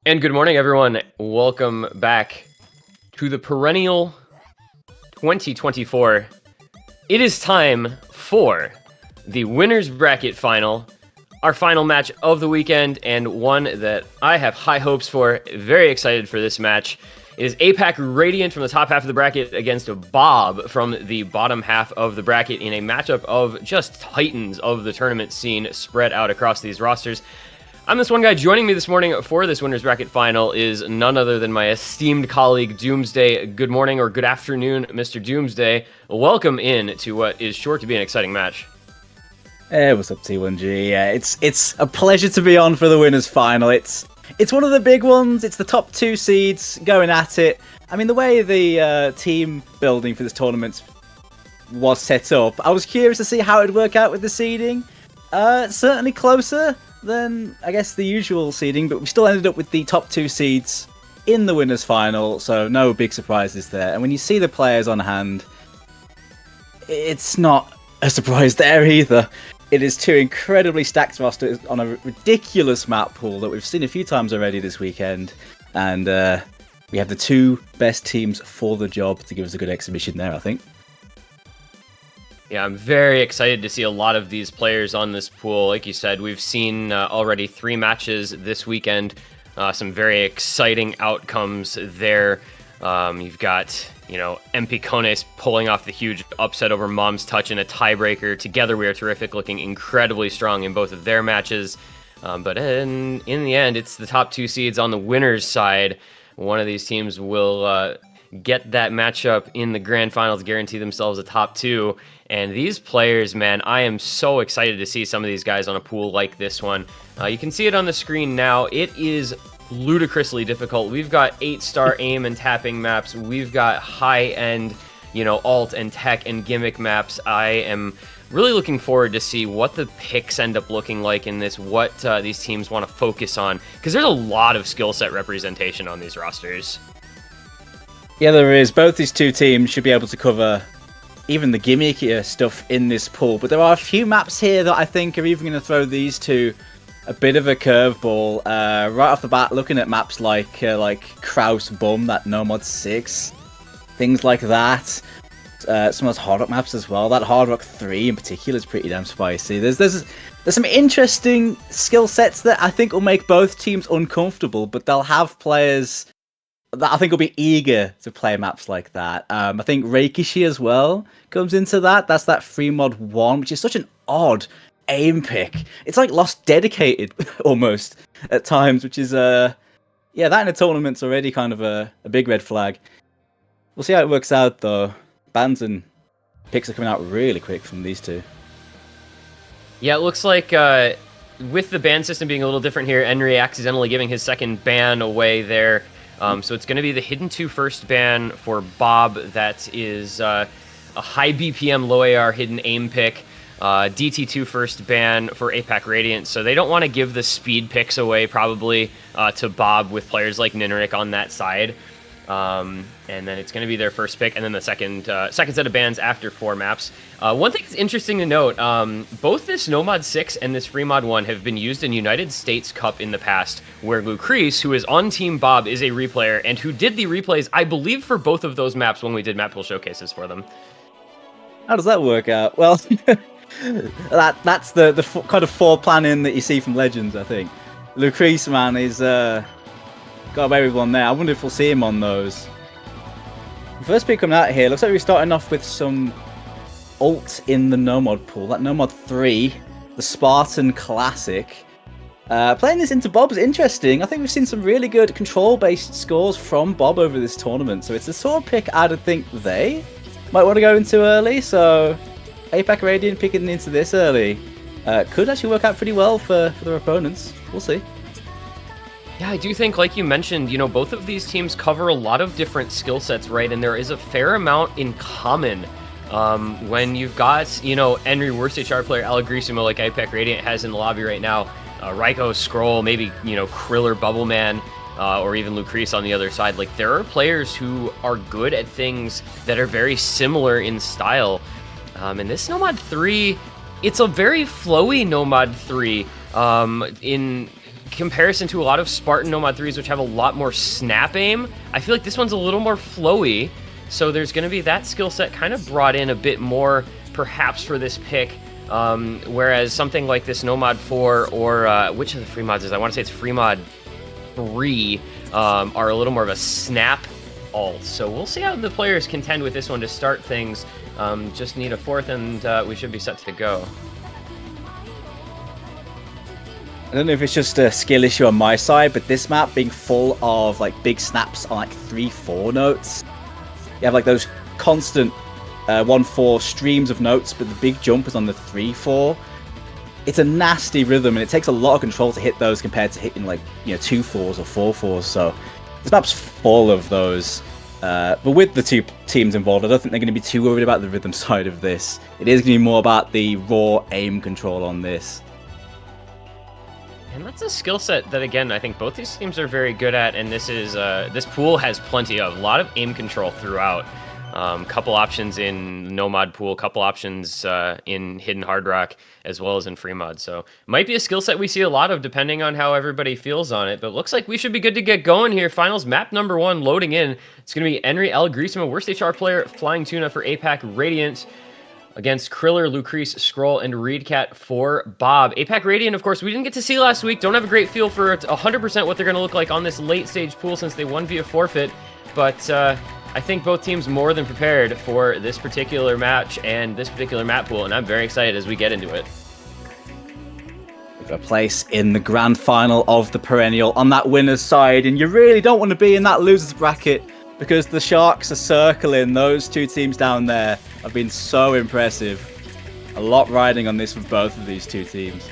And good morning, everyone. Welcome back to the Perennial 2024. It is time for the Winners Bracket Final, our final match of the weekend, and one that I have high hopes for. Very excited for this match. It is APAC Radiant from the top half of the bracket against Bob from the bottom half of the bracket in a matchup of just titans of the tournament scene spread out across these rosters. I'm this one guy. Joining me this morning for this Winners Bracket Final is none other than my esteemed colleague, Doomsday. Good morning or good afternoon, Mr. Doomsday. Welcome in to what is sure to be an exciting match. Hey, what's up, T1G? Yeah, it's a pleasure to be on for the Winners Final. It's one of the big ones. It's the top two seeds going at it. I mean, the way the team building for this tournament was set up, I was curious to see how it'd work out with the seeding. Certainly closer than, I guess, the usual seeding, but we still ended up with the top two seeds in the Winners Final, so no big surprises there. And when you see the players on hand, it's not a surprise there either. It is two incredibly stacked rosters on a ridiculous map pool that we've seen a few times already this weekend, and we have the two best teams for the job to give us a good exhibition there, I think. Yeah, I'm very excited to see a lot of these players on this pool. Like you said, we've seen already 3 matches this weekend. Some very exciting outcomes there. You've got, MP Kones pulling off the huge upset over Mom's Touch in a tiebreaker. Together, we are terrific, looking incredibly strong in both of their matches. But in the end, it's the top 2 seeds on the winner's side. One of these teams will get that matchup in the grand finals, guarantee themselves a top 2. And these players, man, I am so excited to see some of these guys on a pool like this one. You can see it on the screen now. It is ludicrously difficult. We've got 8-star aim and tapping maps. We've got high-end, alt and tech and gimmick maps. I am really looking forward to see what the picks end up looking like in this, what these teams want to focus on, because there's a lot of skill set representation on these rosters. Yeah, there is. Both these two teams should be able to cover even the gimmickier stuff in this pool, but there are a few maps here that I think are even going to throw these two a bit of a curveball. Right off the bat, looking at maps like Kraus Bum, that Nomod 6, things like that. Some of those Hard Rock maps as well. That Hard Rock 3 in particular is pretty damn spicy. There's some interesting skill sets that I think will make both teams uncomfortable, but they'll have players that I think will be eager to play maps like that. I think Reikishi as well comes into that. That's that free mod 1, which is such an odd aim pick. It's like Lost Dedicated almost at times, which is that in a tournament's already kind of a big red flag. We'll see how it works out though. Bans and picks are coming out really quick from these two. Yeah, it looks like with the ban system being a little different here, Henry accidentally giving his second ban away there. So it's going to be the Hidden 2 first ban for Bob. That is a high BPM, low AR hidden aim pick. DT2 first ban for APAC Radiant. So they don't want to give the speed picks away probably to Bob with players like Ninrik on that side. And then it's going to be their first pick, and then the second set of bans after 4 maps. One thing that's interesting to note, both this Nomod 6 and this Free Mod 1 have been used in United States Cup in the past, where Lucrece, who is on Team Bob, is a replayer, and who did the replays, I believe, for both of those maps when we did map pool showcases for them. How does that work out? Well, that's the kind of planning that you see from Legends, I think. Lucrece, man, is got away with one there. I wonder if we'll see him on those. First pick coming out here, looks like we're starting off with some ult in the Nomod pool. That Nomod 3, the Spartan Classic. Playing this into Bob is interesting. I think we've seen some really good control-based scores from Bob over this tournament, so it's the sort of pick I'd think they might want to go into early, so APAC Radiant picking into this early could actually work out pretty well for their opponents. We'll see. Yeah, I do think, like you mentioned, both of these teams cover a lot of different skill sets, right? And there is a fair amount in common when you've got, Henry Worcestershire player Allegrisimo like APAC Radiant has in the lobby right now, Raiko, Scroll, maybe, Kriller, Bubbleman, or even Lucrece on the other side. Like, there are players who are good at things that are very similar in style. And this Nomod 3, it's a very flowy Nomod 3 in comparison to a lot of Spartan Nomad 3s, which have a lot more snap aim, I feel like this one's a little more flowy. So there's going to be that skill set kind of brought in a bit more, perhaps, for this pick. Whereas something like this Nomad 4 or which of the free mods is? I want to say it's free mod 3 are a little more of a snap alt. So we'll see how the players contend with this one to start things. Just need a fourth and we should be set to go. I don't know if it's just a skill issue on my side, but this map being full of like big snaps on like 3-4 notes. You have like those constant 1-4 streams of notes, but the big jump is on the 3-4. It's a nasty rhythm, and it takes a lot of control to hit those compared to hitting like 2-4s or 4-4s. So this map's full of those. But with the two teams involved, I don't think they're going to be too worried about the rhythm side of this. It is going to be more about the raw aim control on this. And that's a skill set that, again, I think both these teams are very good at, and this pool has plenty of. A lot of aim control throughout. Couple options in Nomad pool, couple options in Hidden Hard Rock, as well as in Free Mod. So might be a skill set we see a lot of depending on how everybody feels on it, but looks like we should be good to get going here. Finals map number 1 loading in. It's going to be Henry El Grisimo, worst HR player, Flying Tuna for APAC Radiant, against Kriller, Lucrece, Scroll, and Reedcat for Bob. APAC Radiant, of course, we didn't get to see last week. Don't have a great feel for 100% what they're going to look like on this late-stage pool since they won via forfeit. But I think both teams more than prepared for this particular match and this particular map pool, and I'm very excited as we get into it. We've got a place in the grand final of the Perennial on that winner's side, and you really don't want to be in that loser's bracket because the Sharks are circling. Those two teams down there have been so impressive. A lot riding on this with both of these two teams.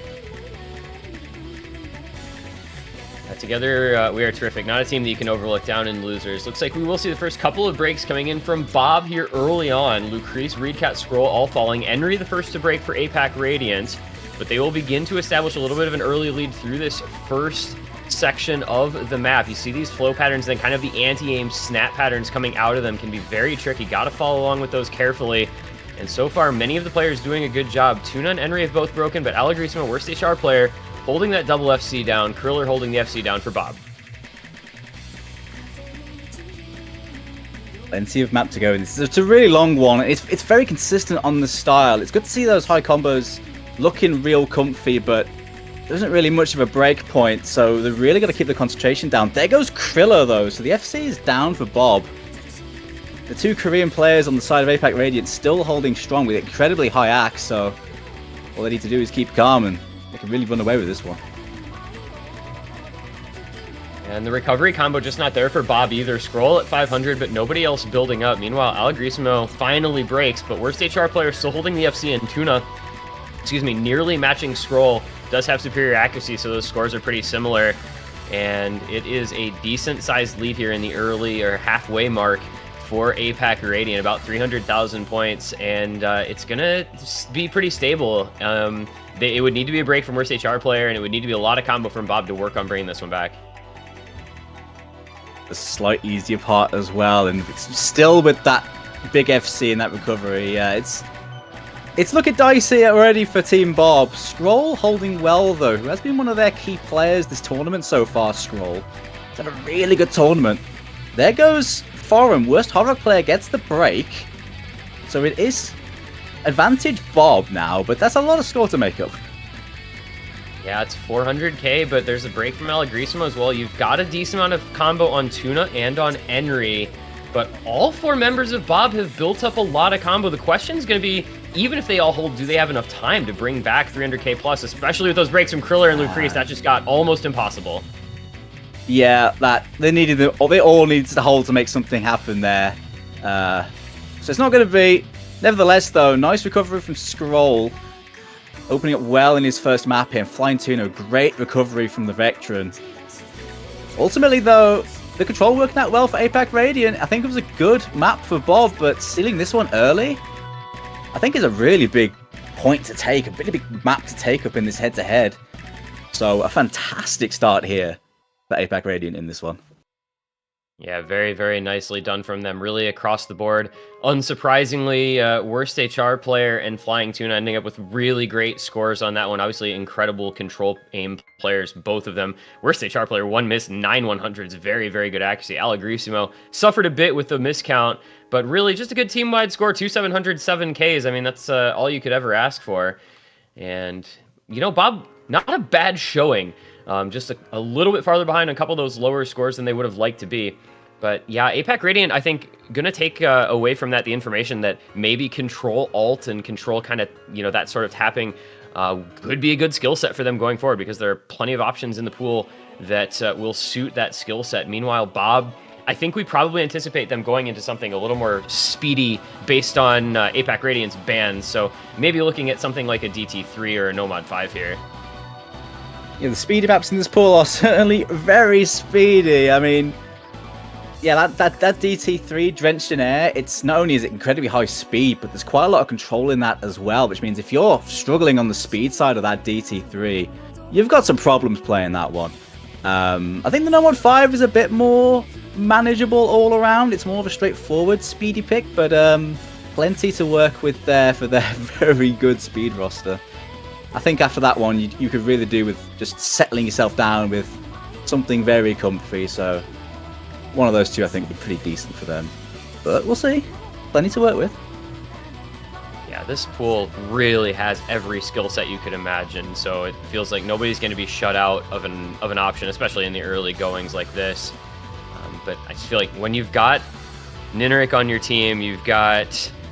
Together, we are terrific. Not a team that you can overlook down in losers. Looks like we will see the first couple of breaks coming in from Bob here early on. Lucrece, Reedcat, Scroll all falling. Henry the first to break for APAC Radiant, but they will begin to establish a little bit of an early lead through this first section of the map. You see these flow patterns, then kind of the anti-aim snap patterns coming out of them can be very tricky. Got to follow along with those carefully. And so far, many of the players doing a good job. Tuna and Henry have both broken, but El Grisimo, worst HR player, holding that double FC down. Kriller holding the FC down for Bob. Plenty of map to go in. It's a really long one. It's very consistent on the style. It's good to see those high combos looking real comfy, but there isn't really much of a break point, so they're really got to keep the concentration down. There goes Kriller, though, so the FC is down for Bob. The two Korean players on the side of APAC Radiant still holding strong with incredibly high axe, so all they need to do is keep calm and they can really run away with this one. And the recovery combo just not there for Bob either. Scroll at 500, but nobody else building up. Meanwhile, El Grisimo finally breaks, but worst HR player still holding the FC, and Tuna, nearly matching Scroll, does have superior accuracy, so those scores are pretty similar. And it is a decent-sized lead here in the early or halfway mark for APAC Radiant, about 300,000 points, and it's going to be pretty stable. It would need to be a break from worst HR player, and it would need to be a lot of combo from Bob to work on bringing this one back. The slight easier part as well, and still with that big FC and that recovery, it's looking dicey already for Team Bob. Scroll holding well, though, who has been one of their key players this tournament so far, Scroll. He's had a really good tournament. There goes Foreign. Worst Horror player gets the break. So it is advantage Bob now, but that's a lot of score to make up. Yeah, it's 400k, but there's a break from El Grisimo as well. You've got a decent amount of combo on Tuna and on Henry, but all four members of Bob have built up a lot of combo. The question is going to be, even if they all hold, do they have enough time to bring back 300k plus, especially with those breaks from Kriller and Lucrece? That just got almost impossible. Yeah, that they all needed to hold to make something happen there. So it's not going to be. Nevertheless, though, nice recovery from Scroll, opening up well in his first map here. Flying Tuna, great recovery from the veteran. Ultimately, though, the control working out well for APAC Radiant. I think it was a good map for Bob, but stealing this one early, I think is a really big point to take, a really big map to take up in this head-to-head. So a fantastic start here for APAC Radiant in this one. Yeah, very, very nicely done from them, really across the board. Unsurprisingly, worst HR player and Flying Tuna ending up with really great scores on that one. Obviously, incredible control aim players, both of them. Worst HR player, 1 miss, 9 100s, very, very good accuracy. Alagrissimo suffered a bit with the miscount, but really just a good team-wide score, 2 707 Ks. I mean, that's all you could ever ask for. And, Bob, not a bad showing. Just a little bit farther behind a couple of those lower scores than they would have liked to be. But yeah, APAC Radiant, I think, going to take away from that the information that maybe control alt and control kind of, that sort of tapping could be a good skill set for them going forward, because there are plenty of options in the pool that will suit that skill set. Meanwhile, Bob, I think we probably anticipate them going into something a little more speedy based on APAC Radiant's bans. So maybe looking at something like a DT3 or a Nomod 5 here. Yeah, the speedy maps in this pool are certainly very speedy. I mean, yeah, that DT3 drenched in air, it's not only is it incredibly high speed, but there's quite a lot of control in that as well, which means if you're struggling on the speed side of that DT3, you've got some problems playing that one. I think the Nomod 5 is a bit more manageable all around. It's more of a straightforward speedy pick, but plenty to work with there for their very good speed roster. I think after that one, you could really do with just settling yourself down with something very comfy, so one of those two I think would be pretty decent for them. But we'll see. Plenty to work with. Yeah, this pool really has every skill set you could imagine, so it feels like nobody's going to be shut out of an option, especially in the early goings like this. But I just feel like when you've got Ninrik on your team, you've got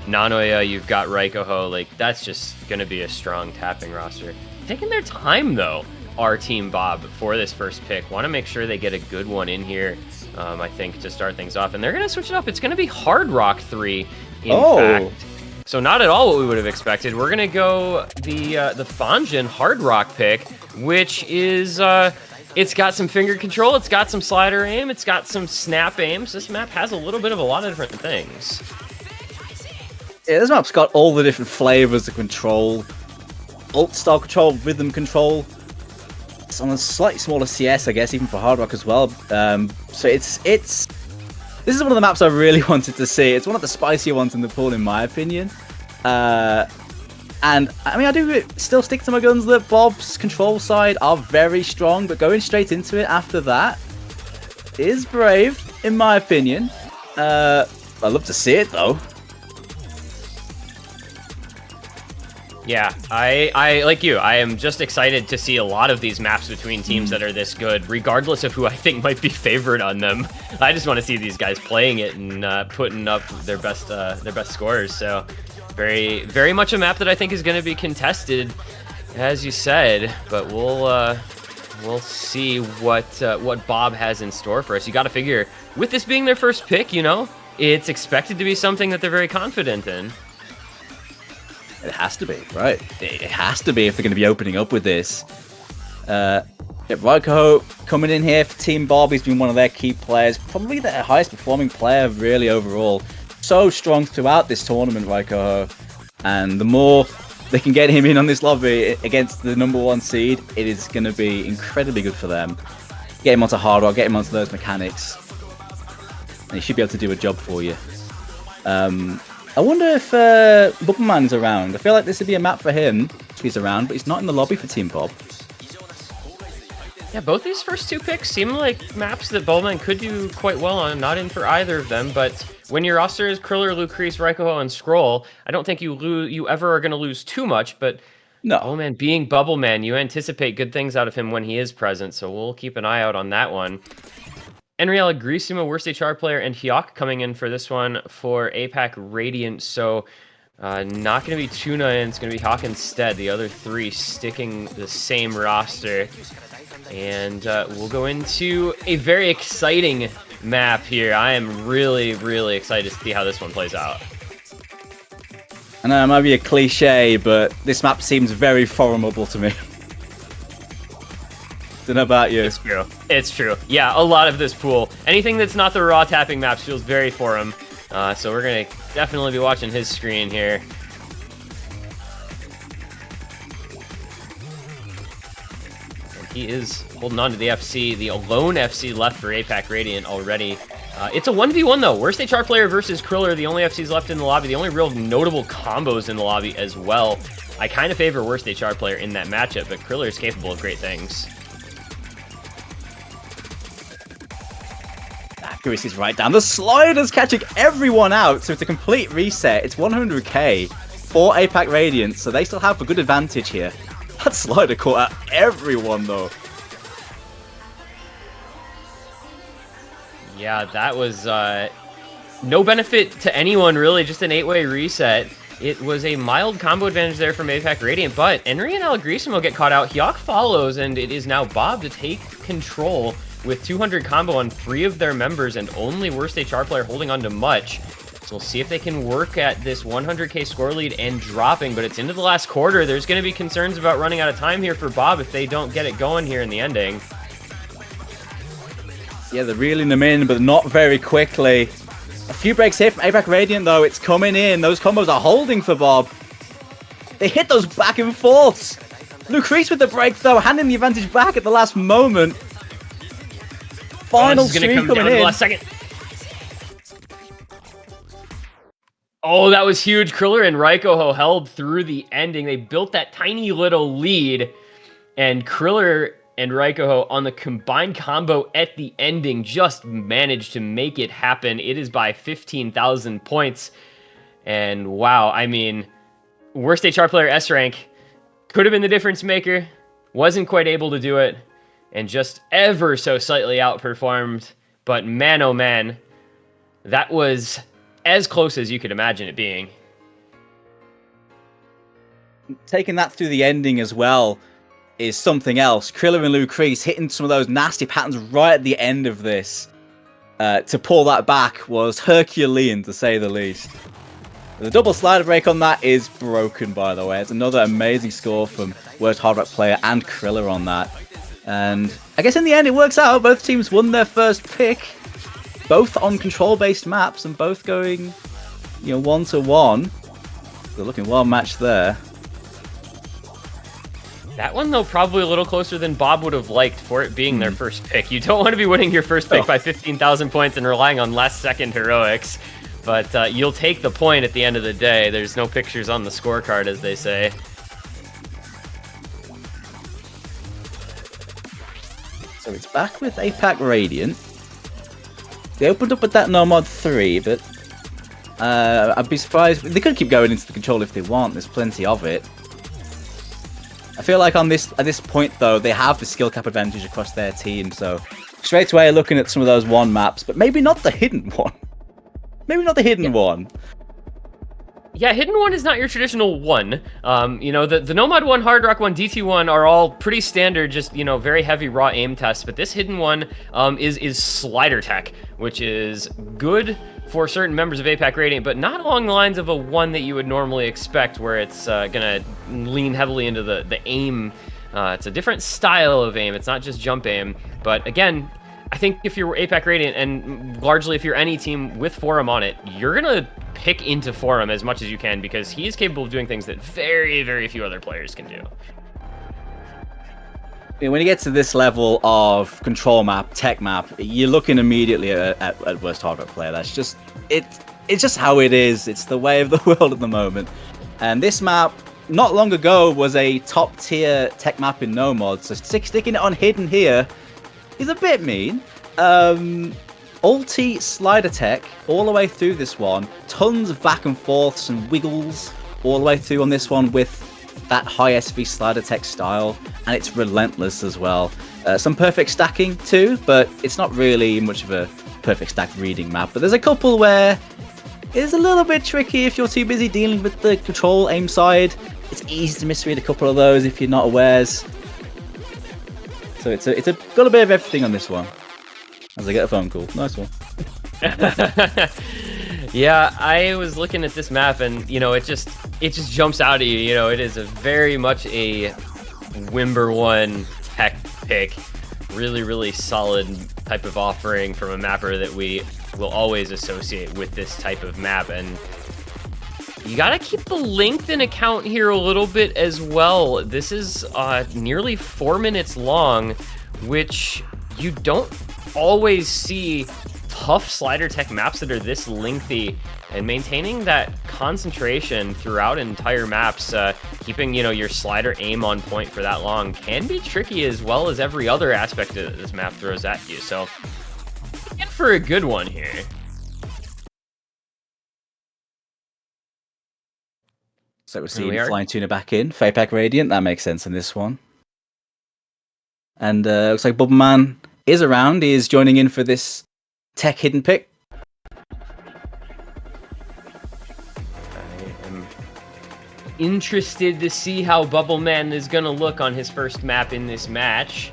Nanoya, you've got Raikoho, like that's just going to be a strong tapping roster. Taking their time, though, our team, Bob, for this first pick. Want to make sure they get a good one in here, I think, to start things off. And they're going to switch it up. It's going to be Hard Rock 3, in fact. So not at all what we would have expected. We're going to go the Fanjin Hard Rock pick, which is... it's got some finger control, it's got some slider aim, it's got some snap aims. This map has a little bit of a lot of different things. Yeah, this map's got all the different flavors of control. Alt style control, rhythm control. It's on a slightly smaller CS, I guess, even for Hard Rock as well. So it's this is one of the maps I really wanted to see. It's one of the spicier ones in the pool, in my opinion. And I mean, I do still stick to my guns that Bob's control side are very strong, but going straight into it after that is brave, in my opinion. I'd love to see it though. Yeah, I like you. I am just excited to see a lot of these maps between teams that are this good, regardless of who I think might be favored on them. I just want to see these guys playing it and putting up their best scores. So. Very, very much a map that I think is going to be contested, as you said. But we'll see what Bob has in store for us. You got to figure, with this being their first pick, it's expected to be something that they're very confident in. It has to be, right? It has to be if they're going to be opening up with this. Raikoho coming in here for Team Bob. He's been one of their key players, probably their highest performing player, really, overall. So strong throughout this tournament, Raikoho, and the more they can get him in on this lobby against the #1 seed, it is going to be incredibly good for them. Get him onto Hard Rock, get him onto those mechanics, and he should be able to do a job for you. I wonder if Bubbleman's around. I feel like this would be a map for him if he's around, but he's not in the lobby for Team Bob. Yeah, both these first two picks seem like maps that Bubbleman could do quite well on. Not in for either of them, but when your roster is Kriller, Lucrece, Raikoho, and Scroll, I don't think you ever are going to lose too much, but no. Bubbleman being Bubbleman, you anticipate good things out of him when he is present, so we'll keep an eye out on that one. Enriela Grissimo, worst HR player, and Hyok coming in for this one for APAC Radiant, so not going to be Tuna, and it's going to be Hyok instead. The other three sticking the same roster. And we'll go into a very exciting map here. I am really, really excited to see how this one plays out. I know it might be a cliche, but this map seems very formable to me. Don't know about you. It's true. It's true. Yeah, a lot of this pool. Anything that's not the raw tapping maps feels very forum. So we're going to definitely be watching his screen here. He is holding on to the FC, the lone FC left for APAC Radiant already. It's a 1v1 though. Worst HR player versus Kriller, the only FCs left in the lobby, the only real notable combos in the lobby as well. I kind of favor worst HR player in that matchup, but Kriller is capable of great things. Accuracy's right down. The slider's catching everyone out, so it's a complete reset. It's 100k for APAC Radiant, so they still have a good advantage here. That slider caught out everyone though. Yeah, that was no benefit to anyone, really, just an 8-way reset. It was a mild combo advantage there from APAC Radiant, but Henry and Algrisimo get caught out. Hyok follows, and it is now Bob to take control with 200 combo on 3 of their members, and only worst HR player holding on to much. So we'll see if they can work at this 100k score lead and dropping, but it's into the last quarter. There's going to be concerns about running out of time here for Bob if they don't get it going here in the ending. Yeah, they're reeling them in, but not very quickly. A few breaks here from APAC Radiant, though. It's coming in. Those combos are holding for Bob. They hit those back and forths. Lucrece with the break, though, handing the advantage back at the last moment. Final streak coming in. Last second. Oh, that was huge. Kriller and Raikoho held through the ending. They built that tiny little lead, and Kriller and Raikoho on the combined combo at the ending just managed to make it happen. It is by 15,000 points. And wow, I mean, worst HR player S rank could have been the difference maker, wasn't quite able to do it, and just ever so slightly outperformed. But man, oh man, that was as close as you could imagine it being. Taking that through the ending as well is something else. Kriller and Lucrece hitting some of those nasty patterns right at the end of this. To pull that back was Herculean, to say the least. The double slider break on that is broken, by the way. It's another amazing score from worst hard rock player and Kriller on that. And I guess in the end it works out. Both teams won their first pick. Both on control-based maps and both going, 1-1. They're looking well matched there. That one, though, probably a little closer than Bob would have liked for it being their first pick. You don't want to be winning your first pick by 15,000 points and relying on last-second heroics. But you'll take the point at the end of the day. There's no pictures on the scorecard, as they say. So it's back with APAC Radiant. They opened up with that Nomod 3, but I'd be surprised. They could keep going into the control if they want. There's plenty of it. I feel like at this point, though, they have the skill cap advantage across their team. So straight away, looking at some of those 1 maps, but maybe not the hidden one. Maybe not the hidden one. Yeah, hidden one is not your traditional 1. The Nomod 1, Hard Rock 1, DT 1 are all pretty standard, just, very heavy raw aim tests. But this hidden one is slider tech, which is good for certain members of APAC Radiant, but not along the lines of a 1 that you would normally expect, where it's going to lean heavily into the aim. It's a different style of aim. It's not just jump aim. But again, I think if you're APAC Radiant, and largely if you're any team with Forum on it, you're going to pick into Forum as much as you can, because he is capable of doing things that very, very few other players can do. When you get to this level of control map, tech map, you're looking immediately at worst hard rock player. That's just it's just how it is. It's the way of the world at the moment. And this map, not long ago, was a top tier tech map in Nomod. So sticking it on hidden here is a bit mean. Ulti slider tech all the way through this one. Tons of back and forths and wiggles all the way through on this one with that high SV slider tech style, and it's relentless as well. Some perfect stacking too, but it's not really much of a perfect stack reading map. But there's a couple where it's a little bit tricky if you're too busy dealing with the control aim side. It's easy to misread a couple of those if you're not awares. So it's got a bit of everything on this one. As I get a phone call. Nice one. Yeah, I was looking at this map, and it just jumps out at you. It is very much a Wimber 1 tech pick. Really, really solid type of offering from a mapper that we will always associate with this type of map. And you gotta keep the length in account here a little bit as well. This is nearly 4 minutes long, which you don't always see tough slider tech maps that are this lengthy, and maintaining that concentration throughout entire maps, keeping, you know, your slider aim on point for that long can be tricky, as well as every other aspect that this map throws at you. So, in for a good one here. So we're seeing Flying Tuna back in. APAC Radiant, that makes sense in this one. And looks like Bubbleman is around. He is joining in for this tech hidden pick. I am interested to see how Bubbleman is going to look on his first map in this match.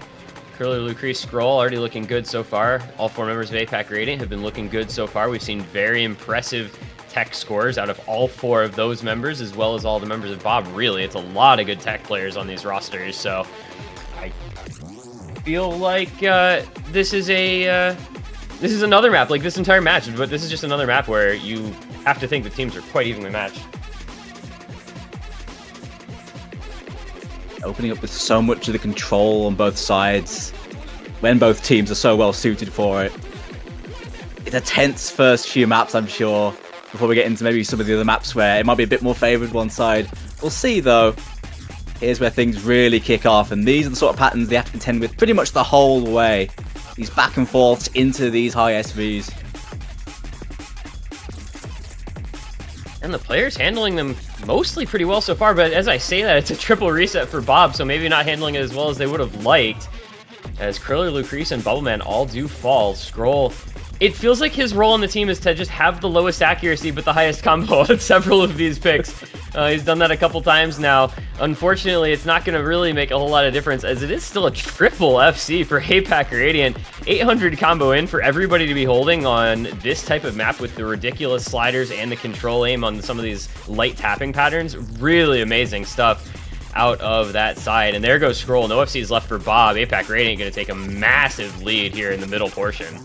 Curler, Lucrece, Scroll already looking good so far. All 4 members of APAC Radiant have been looking good so far. We've seen very impressive tech scores out of all 4 of those members, as well as all the members of Bob. Really, it's a lot of good tech players on these rosters, so I feel like this is another map, like this entire match, but this is just another map where you have to think the teams are quite evenly matched. Opening up with so much of the control on both sides, when both teams are so well suited for it. It's a tense first few maps, I'm sure, before we get into maybe some of the other maps where it might be a bit more favoured one side. We'll see though. Here's where things really kick off, and these are the sort of patterns they have to contend with pretty much the whole way. These back and forths into these high SVs. And the players handling them mostly pretty well so far, but as I say that, it's a triple reset for Bob, so maybe not handling it as well as they would have liked. As Curler, Lucrece, and Bubbleman all do fall. Scroll, it feels like his role on the team is to just have the lowest accuracy but the highest combo on several of these picks. He's done that a couple times now. Unfortunately, it's not going to really make a whole lot of difference, as it is still a triple FC for APAC Radiant. 800 combo in for everybody to be holding on this type of map with the ridiculous sliders and the control aim on some of these light tapping patterns. Really amazing stuff out of that side. And there goes Scroll. No FCs left for Bob. APAC Radiant going to take a massive lead here in the middle portion.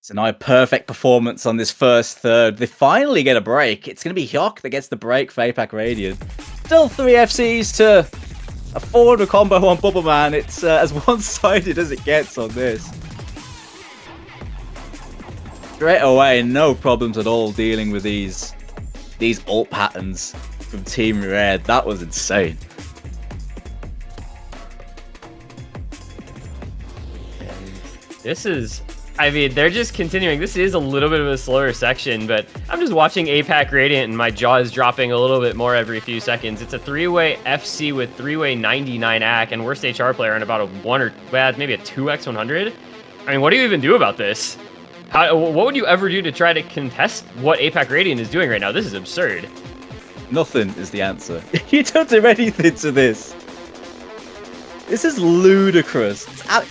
So now a perfect performance on this first third. They finally get a break. It's going to be Hyok that gets the break for APAC Radiant. Still 3 FCs to a 400 combo on Bubbleman. It's as one-sided as it gets on this. Straight away, no problems at all dealing with these ult patterns from Team Red. That was insane. This is, I mean, they're just continuing. This is a little bit of a slower section, but I'm just watching APAC Radiant and my jaw is dropping a little bit more every few seconds. It's a 3-way FC with 3-way 99 AC, and worst HR player on about a 1 or, well, maybe a 2x 100. I mean, what do you even do about this? What would you ever do to try to contest what APAC Radiant is doing right now? This is absurd. Nothing is the answer. You don't do anything to this. This is ludicrous.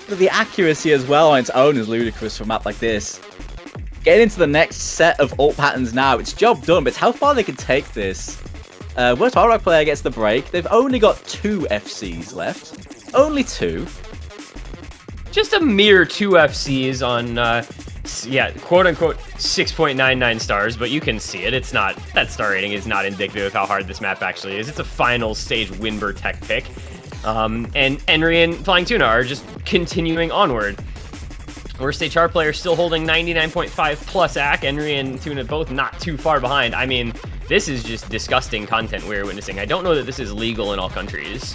The accuracy as well on its own is ludicrous for a map like this. Getting into the next set of ult patterns now. It's job done, but it's how far they can take this. Worst hard rock player gets the break. They've only got 2 FCs left. Only 2. Just a mere 2 FCs on, yeah, quote-unquote 6.99 stars, but you can see it. It's not, that star rating is not indicative of how hard this map actually is. It's a final stage Winber tech pick. And Henry and Flying Tuna are just continuing onward. Worst HR player still holding 99.5 plus AC. Henry and Tuna both not too far behind. I mean, this is just disgusting content we're witnessing. I don't know that this is legal in all countries.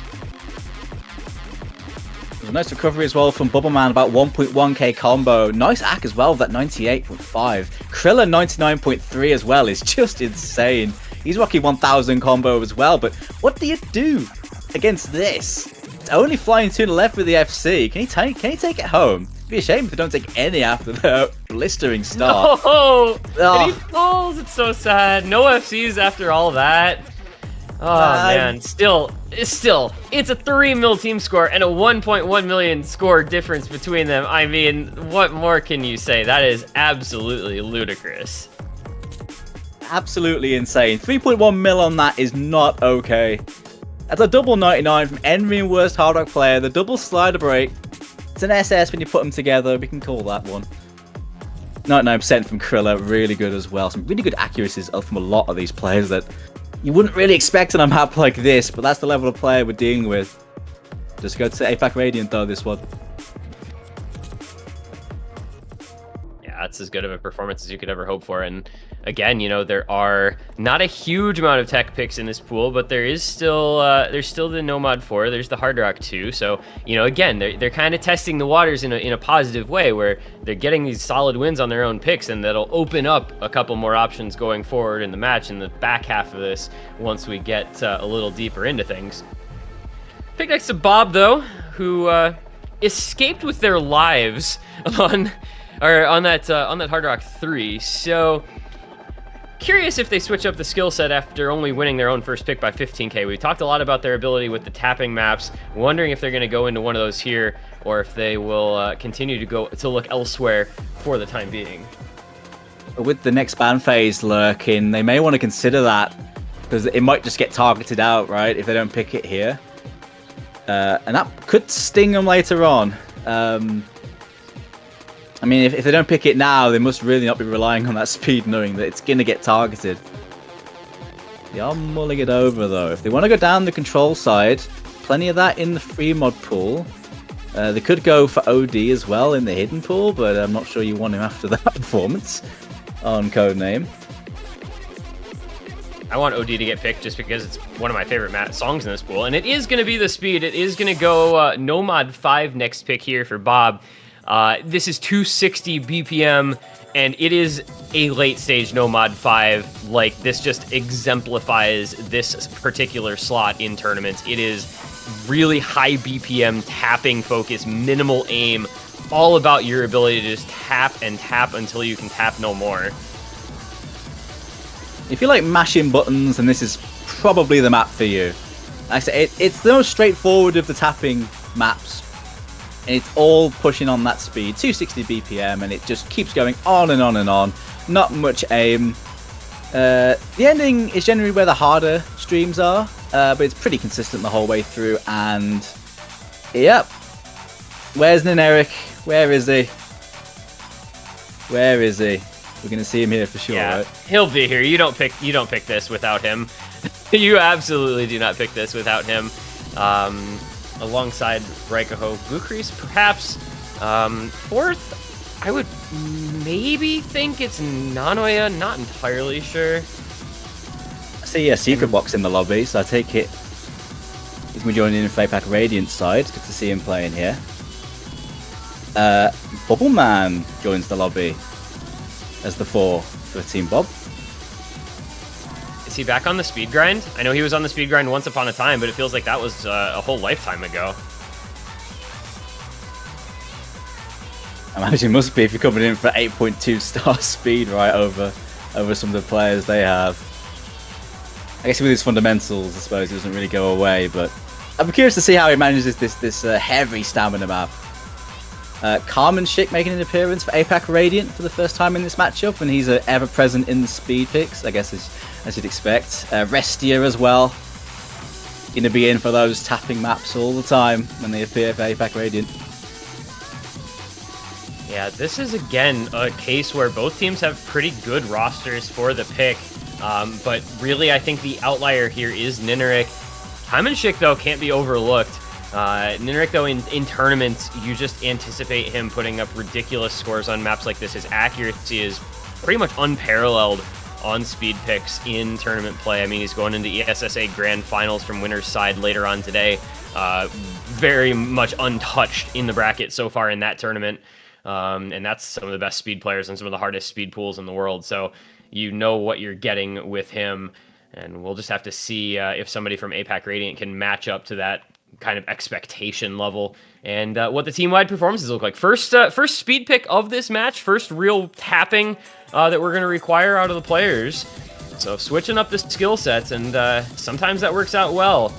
A nice recovery as well from Bubbleman, about 1.1k combo. Nice AC as well, that 98.5. Krilla 99.3 as well is just insane. He's rocking 1000 combo as well, but what do you do against this? It's only Flying Tuna left with the FC. Can he take it home? It'd be a shame if they don't take any after the blistering start. No! And he falls. It's so sad. No FCs after all that. Oh man, still, it's a 3 mil team score and a 1.1 million score difference between them. I mean, what more can you say? That is absolutely ludicrous. Absolutely insane. 3.1 mil on that is not okay. That's a double 99 from Henry and worst hard rock player. The double slider break. It's an SS when you put them together. We can call that one. 99% from Krilla, really good as well. Some really good accuracies from a lot of these players that you wouldn't really expect on a map like this, but that's the level of player we're dealing with. Just go to APAC Radiant though, this one. that's as good of a performance as you could ever hope for. And again, you know, there are not a huge amount of tech picks in this pool, but there's still the Nomod 4, there's the Hard Rock 2. So, you know, again, they're kind of testing the waters in a positive way, where they're getting these solid wins on their own picks, and that'll open up a couple more options going forward in the match in the back half of this once we get a little deeper into things. Pick next to Bob, though, who escaped with their lives on that Hard Rock 3. So curious if they switch up the skill set after only winning their own first pick by 15k. We talked a lot about their ability with the tapping maps. Wondering if they're going to go into one of those here, or if they will continue to look elsewhere for the time being. With the next ban phase lurking, they may want to consider that, because it might just get targeted out, right, if they don't pick it here. And that could sting them later on. I mean, if they don't pick it now, they must really not be relying on that speed, knowing that it's going to get targeted. They are mulling it over, though. If they want to go down the control side, plenty of that in the free mod pool. They could go for OD as well in the hidden pool, but I'm not sure you want him after that performance on Codename. I want OD to get picked just because it's one of my favorite songs in this pool, and it is going to be the speed. It is going to go Nomod 5 next pick here for Bob. This is 260 BPM, and it is a late stage Nomod 5. Like, this just exemplifies this particular slot in tournaments. It is really high BPM, tapping focus, minimal aim, all about your ability to just tap and tap until you can tap no more. If you like mashing buttons, then this is probably the map for you. Like I say, it's the most straightforward of the tapping maps. And it's all pushing on that speed, 260 BPM, and it just keeps going on and on and on. Not much aim. The ending is generally where the harder streams are, but it's pretty consistent the whole way through. And yep, where's Nineric? Where is he? Where is he? We're gonna see him here for sure, yeah, right? He'll be here. You don't pick this without him. You absolutely do not pick this without him. Alongside Raikoho, Bluecrease, perhaps. Fourth, I would maybe think it's Nanoya. Not entirely sure. I see a secret box in the lobby, so I take it he's going to join in APAC Radiant side. Good to see him playing here. Bubble Man joins the lobby as the 4 for Team Bob. Is he back on the speed grind? I know he was on the speed grind once upon a time, but it feels like that was a whole lifetime ago. I imagine it must be if you're coming in for 8.2 star speed, right, over some of the players they have. I guess with his fundamentals, I suppose it doesn't really go away, but I'm curious to see how he manages this heavy stamina map. Carmen Schick making an appearance for APAC Radiant for the first time in this matchup, and he's ever present in the speed picks, I guess, as you'd expect. Restia as well, going to be in for those tapping maps all the time when they appear for APAC Radiant. Yeah, this is again a case where both teams have pretty good rosters for the pick, but really I think the outlier here is Nineric. Carmen Schick, though, can't be overlooked. Nineric, though, in tournaments, you just anticipate him putting up ridiculous scores on maps like this. His accuracy is pretty much unparalleled on speed picks in tournament play. I mean, he's going into ESSA Grand Finals from winner's side later on today. Very much untouched in the bracket so far in that tournament. And that's some of the best speed players and some of the hardest speed pools in the world. So you know what you're getting with him. And we'll just have to see if somebody from APAC Radiant can match up to that kind of expectation level, and what the team-wide performances look like. First speed pick of this match, first real tapping that we're going to require out of the players. So switching up the skill sets, and sometimes that works out well.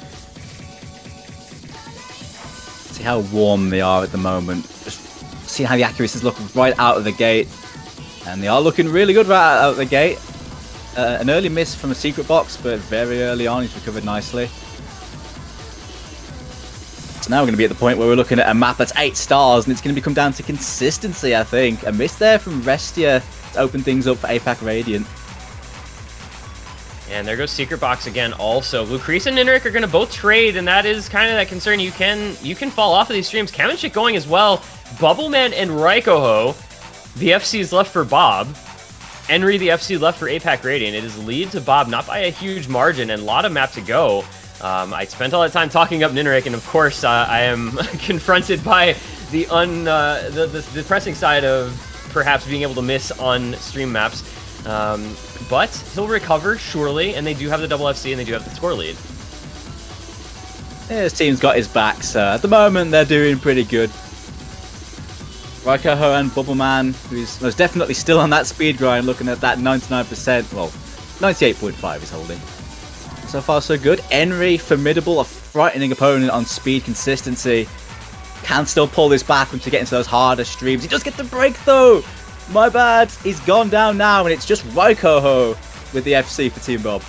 See how warm they are at the moment. Just see how the accuracies look right out of the gate, and they are looking really good right out of the gate. An early miss from a secret box, but very early on he's recovered nicely. So now we're going to be at the point where we're looking at a map that's 8 stars, and it's going to come down to consistency, I think. A miss there from Restia to open things up for APAC Radiant. And there goes Secret Box again also. Lucretia and Nineric are going to both trade, and that is kind of that concern. You can fall off of these streams. Kamenchik going as well. Bubbleman and Raikoho the FC is left for Bob. Henry, the FC left for APAC Radiant. It is lead to Bob, not by a huge margin, and a lot of map to go. I spent all that time talking up Nineric, and of course, I am confronted by the depressing side of perhaps being able to miss on stream maps. But he'll recover, surely, and they do have the double FC, and they do have the score lead. Yeah, his team's got his back, so at the moment, they're doing pretty good. Raikoho and Bubbleman, who's most definitely still on that speed grind, looking at that 99%, well, 98.5 he's holding. So far, so good. Henry, formidable, a frightening opponent on speed consistency. Can still pull this back once you get into those harder streams. He does get the break, though! My bad. He's gone down now, and it's just Raikoho with the FC for Team Bob.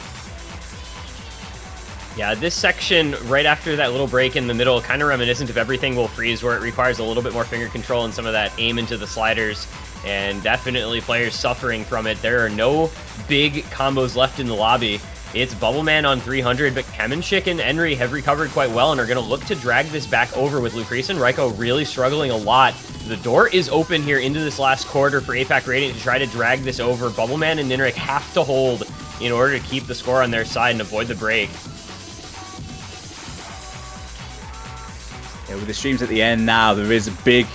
Yeah, this section right after that little break in the middle, kind of reminiscent of Everything Will Freeze, where it requires a little bit more finger control and some of that aim into the sliders, and definitely players suffering from it. There are no big combos left in the lobby. It's Bubbleman on 300, but Kemenchik and Henry have recovered quite well and are going to look to drag this back over with Lucrece and Raiko really struggling a lot. The door is open here into this last quarter for APAC Radiant to try to drag this over. Bubbleman and Nineric have to hold in order to keep the score on their side and avoid the break. Yeah, with the streams at the end now, there is a big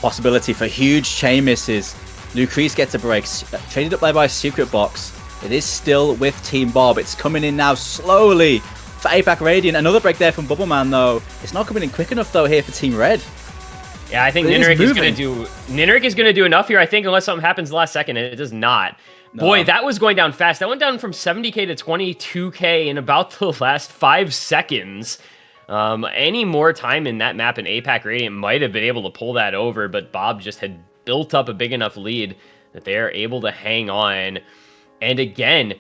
possibility for huge chain misses. Lucrece gets a break, traded up there by a secret box. It is still with Team Bob. It's coming in now slowly for APAC Radiant. Another break there from Bubbleman, though. It's not coming in quick enough, though, here for Team Red. Yeah, I think Nineric is going to do enough here, I think, unless something happens the last second, and it does not. No. Boy, that was going down fast. That went down from 70k to 22k in about the last 5 seconds. Any more time in that map, and APAC Radiant might have been able to pull that over, but Bob just had built up a big enough lead that they are able to hang on. And again,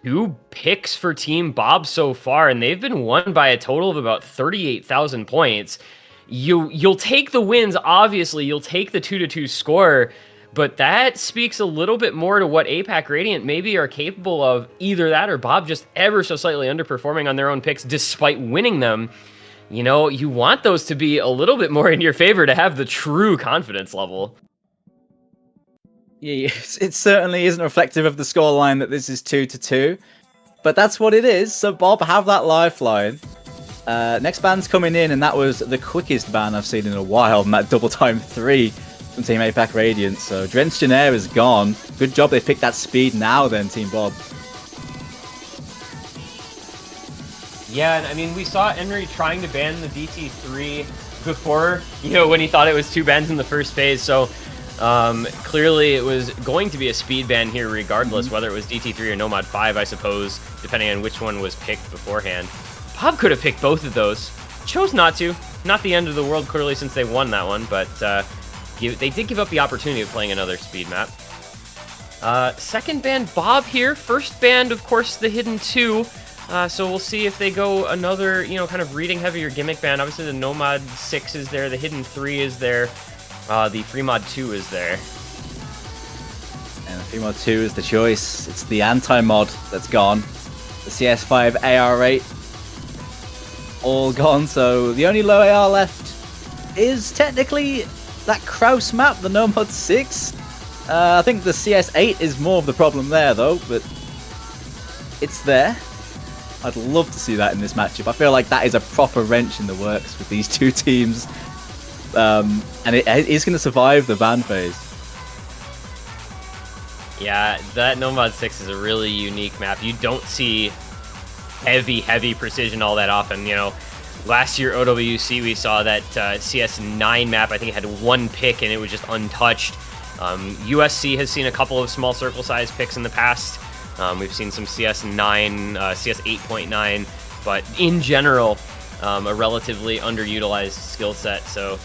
2 picks for Team Bob so far, and they've been won by a total of about 38,000 points. You'll take the wins, obviously. You'll take the 2-2 score, but that speaks a little bit more to what APAC Radiant maybe are capable of. Either that or Bob just ever so slightly underperforming on their own picks despite winning them. You know, you want those to be a little bit more in your favor to have the true confidence level. Yeah, it certainly isn't reflective of the scoreline that this is 2-2, but that's what it is. So Bob have that lifeline. Next ban's coming in, and that was the quickest ban I've seen in a while, and that double time 3 from Team APAC Radiant. So Drenched in Air is gone. Good job they picked that speed now then, Team Bob. Yeah, and I mean, we saw Henry trying to ban the DT3 before, you know, when he thought it was 2 bans in the first phase, so clearly it was going to be a speed ban here regardless, whether it was DT3 or Nomod 5, I suppose, depending on which one was picked beforehand. Bob could have picked both of those. Chose not to. Not the end of the world, clearly, since they won that one, but they did give up the opportunity of playing another speed map. Second ban, Bob here. First banned, of course, the Hidden 2. So we'll see if they go another, you know, kind of reading heavier gimmick ban. Obviously, the Nomod 6 is there. The Hidden 3 is there. The Free Mod 2 is there. And the Free Mod 2 is the choice. It's the anti-mod that's gone. The CS5 AR8 all gone, so the only low AR left is technically that Kraus map, the Nomod 6. I think the CS8 is more of the problem there, though, but it's there. I'd love to see that in this matchup. I feel like that is a proper wrench in the works with these two teams. And it is going to survive the ban phase. Yeah, that Nomod 6 is a really unique map. You don't see heavy precision all that often. You know, last year OWC we saw that CS9 map. I think it had 1 pick and it was just untouched. USC has seen a couple of small circle size picks in the past. We've seen some CS9, CS 8.9, but in general, a relatively underutilized skill set. So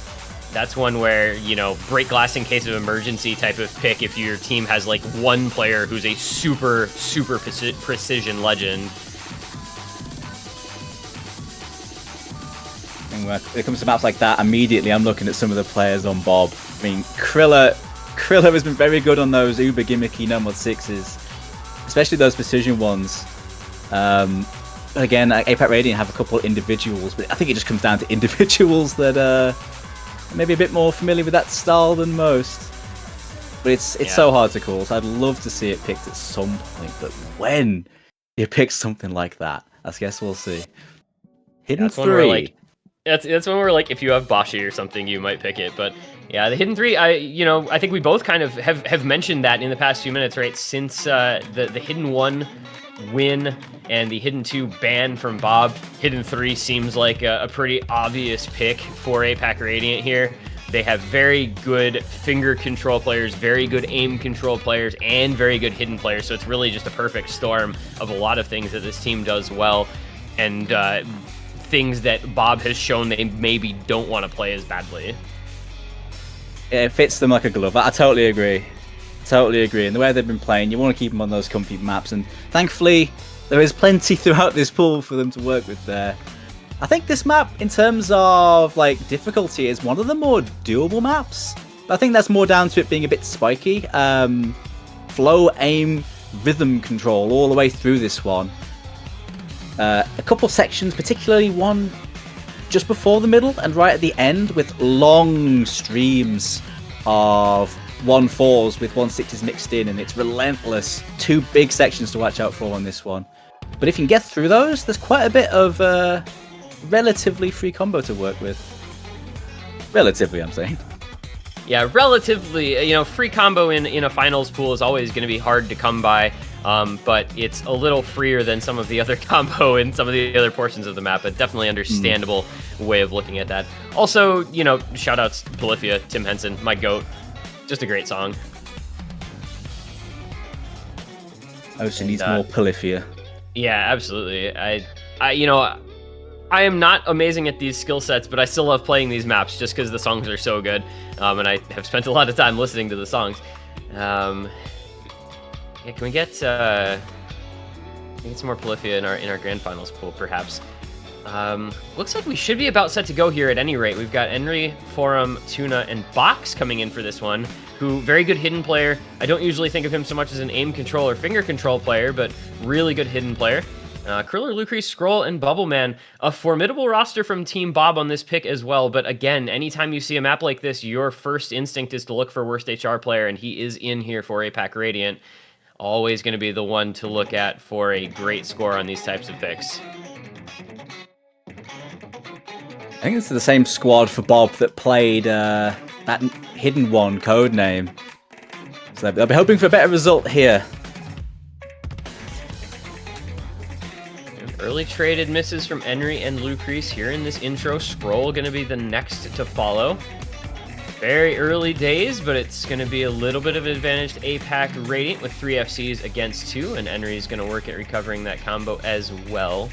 that's one where, you know, break glass in case of emergency type of pick if your team has like one player who's a super precision legend. And when it comes to maps like that, immediately I'm looking at some of the players on Bob. I mean, Krilla has been very good on those uber gimmicky Nomod 6s, especially those precision ones. Again, APAC Radiant have a couple of individuals, but I think it just comes down to individuals that maybe a bit more familiar with that style than most. But it's so hard to call, so I'd love to see it picked at some point. But when you pick something like that, I guess we'll see. Hidden 3. That's when we're like, if you have Bashi or something, you might pick it. But yeah, the Hidden 3, I think we both kind of have mentioned that in the past few minutes, right? Since the Hidden 1 win and the Hidden 2 ban from Bob, Hidden 3 seems like a pretty obvious pick for APAC Radiant here. They have very good finger control players, very good aim control players, and very good hidden players. So it's really just a perfect storm of a lot of things that this team does well, and things that Bob has shown they maybe don't want to play as badly. It fits them like a glove. I totally agree. Totally agree. And the way they've been playing, you want to keep them on those comfy maps. And thankfully, there is plenty throughout this pool for them to work with there. I think this map, in terms of like difficulty, is one of the more doable maps. But I think that's more down to it being a bit spiky. Flow, aim, rhythm control all the way through this one. A couple sections, particularly one just before the middle and right at the end, with long streams of 1-4s with 1-6s mixed in, and it's relentless. 2 big sections to watch out for on this one. But if you can get through those, there's quite a bit of relatively free combo to work with. Relatively, I'm saying. Yeah, relatively, free combo in a finals pool is always going to be hard to come by, but it's a little freer than some of the other combo in some of the other portions of the map, but definitely understandable way of looking at that. Also, shout outs Polyphia, Tim Henson, my GOAT. Just a great song. Ocean needs more Polyphia. Yeah, absolutely. I am not amazing at these skill sets, but I still love playing these maps just because the songs are so good, and I have spent a lot of time listening to the songs. Can we get some more Polyphia in our grand finals pool, perhaps? Looks like we should be about set to go here at any rate. We've got Henry, Forum, Tuna, and Box coming in for this one, who, very good hidden player. I don't usually think of him so much as an aim control or finger control player, but really good hidden player. Kriller, Lucre, Scroll, and Bubbleman, a formidable roster from Team Bob on this pick as well. But again, anytime you see a map like this, your first instinct is to look for worst HR player, and he is in here for APAC Radiant. Always going to be the one to look at for a great score on these types of picks. I think it's the same squad for Bob that played that Hidden 1 code name. So they'll be hoping for a better result here. Early traded misses from Henry and Lucrease here in this intro. Scroll going to be the next to follow. Very early days, but it's going to be a little bit of an advantage to APAC Radiant with 3 FCs against 2, and Henry's going to work at recovering that combo as well.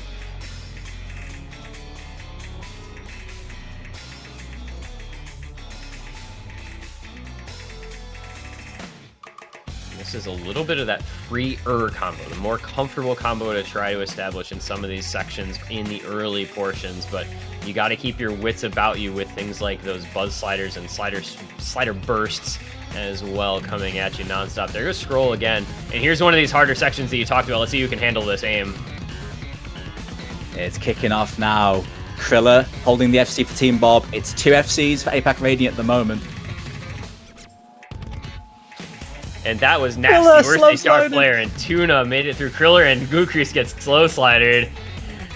This is a little bit of that freer combo, the more comfortable combo to try to establish in some of these sections in the early portions, but you got to keep your wits about you with things like those buzz sliders and slider bursts as well coming at you nonstop. There goes Scroll again, and here's one of these harder sections that you talked about. Let's see who can handle this aim. It's kicking off now. Kriller holding the FC for Team Bob. It's 2 FCs for APAC Radiant at the moment. And that was nasty. Worst HR player, and Tuna made it through Kriller, and Gukris gets slow slidered,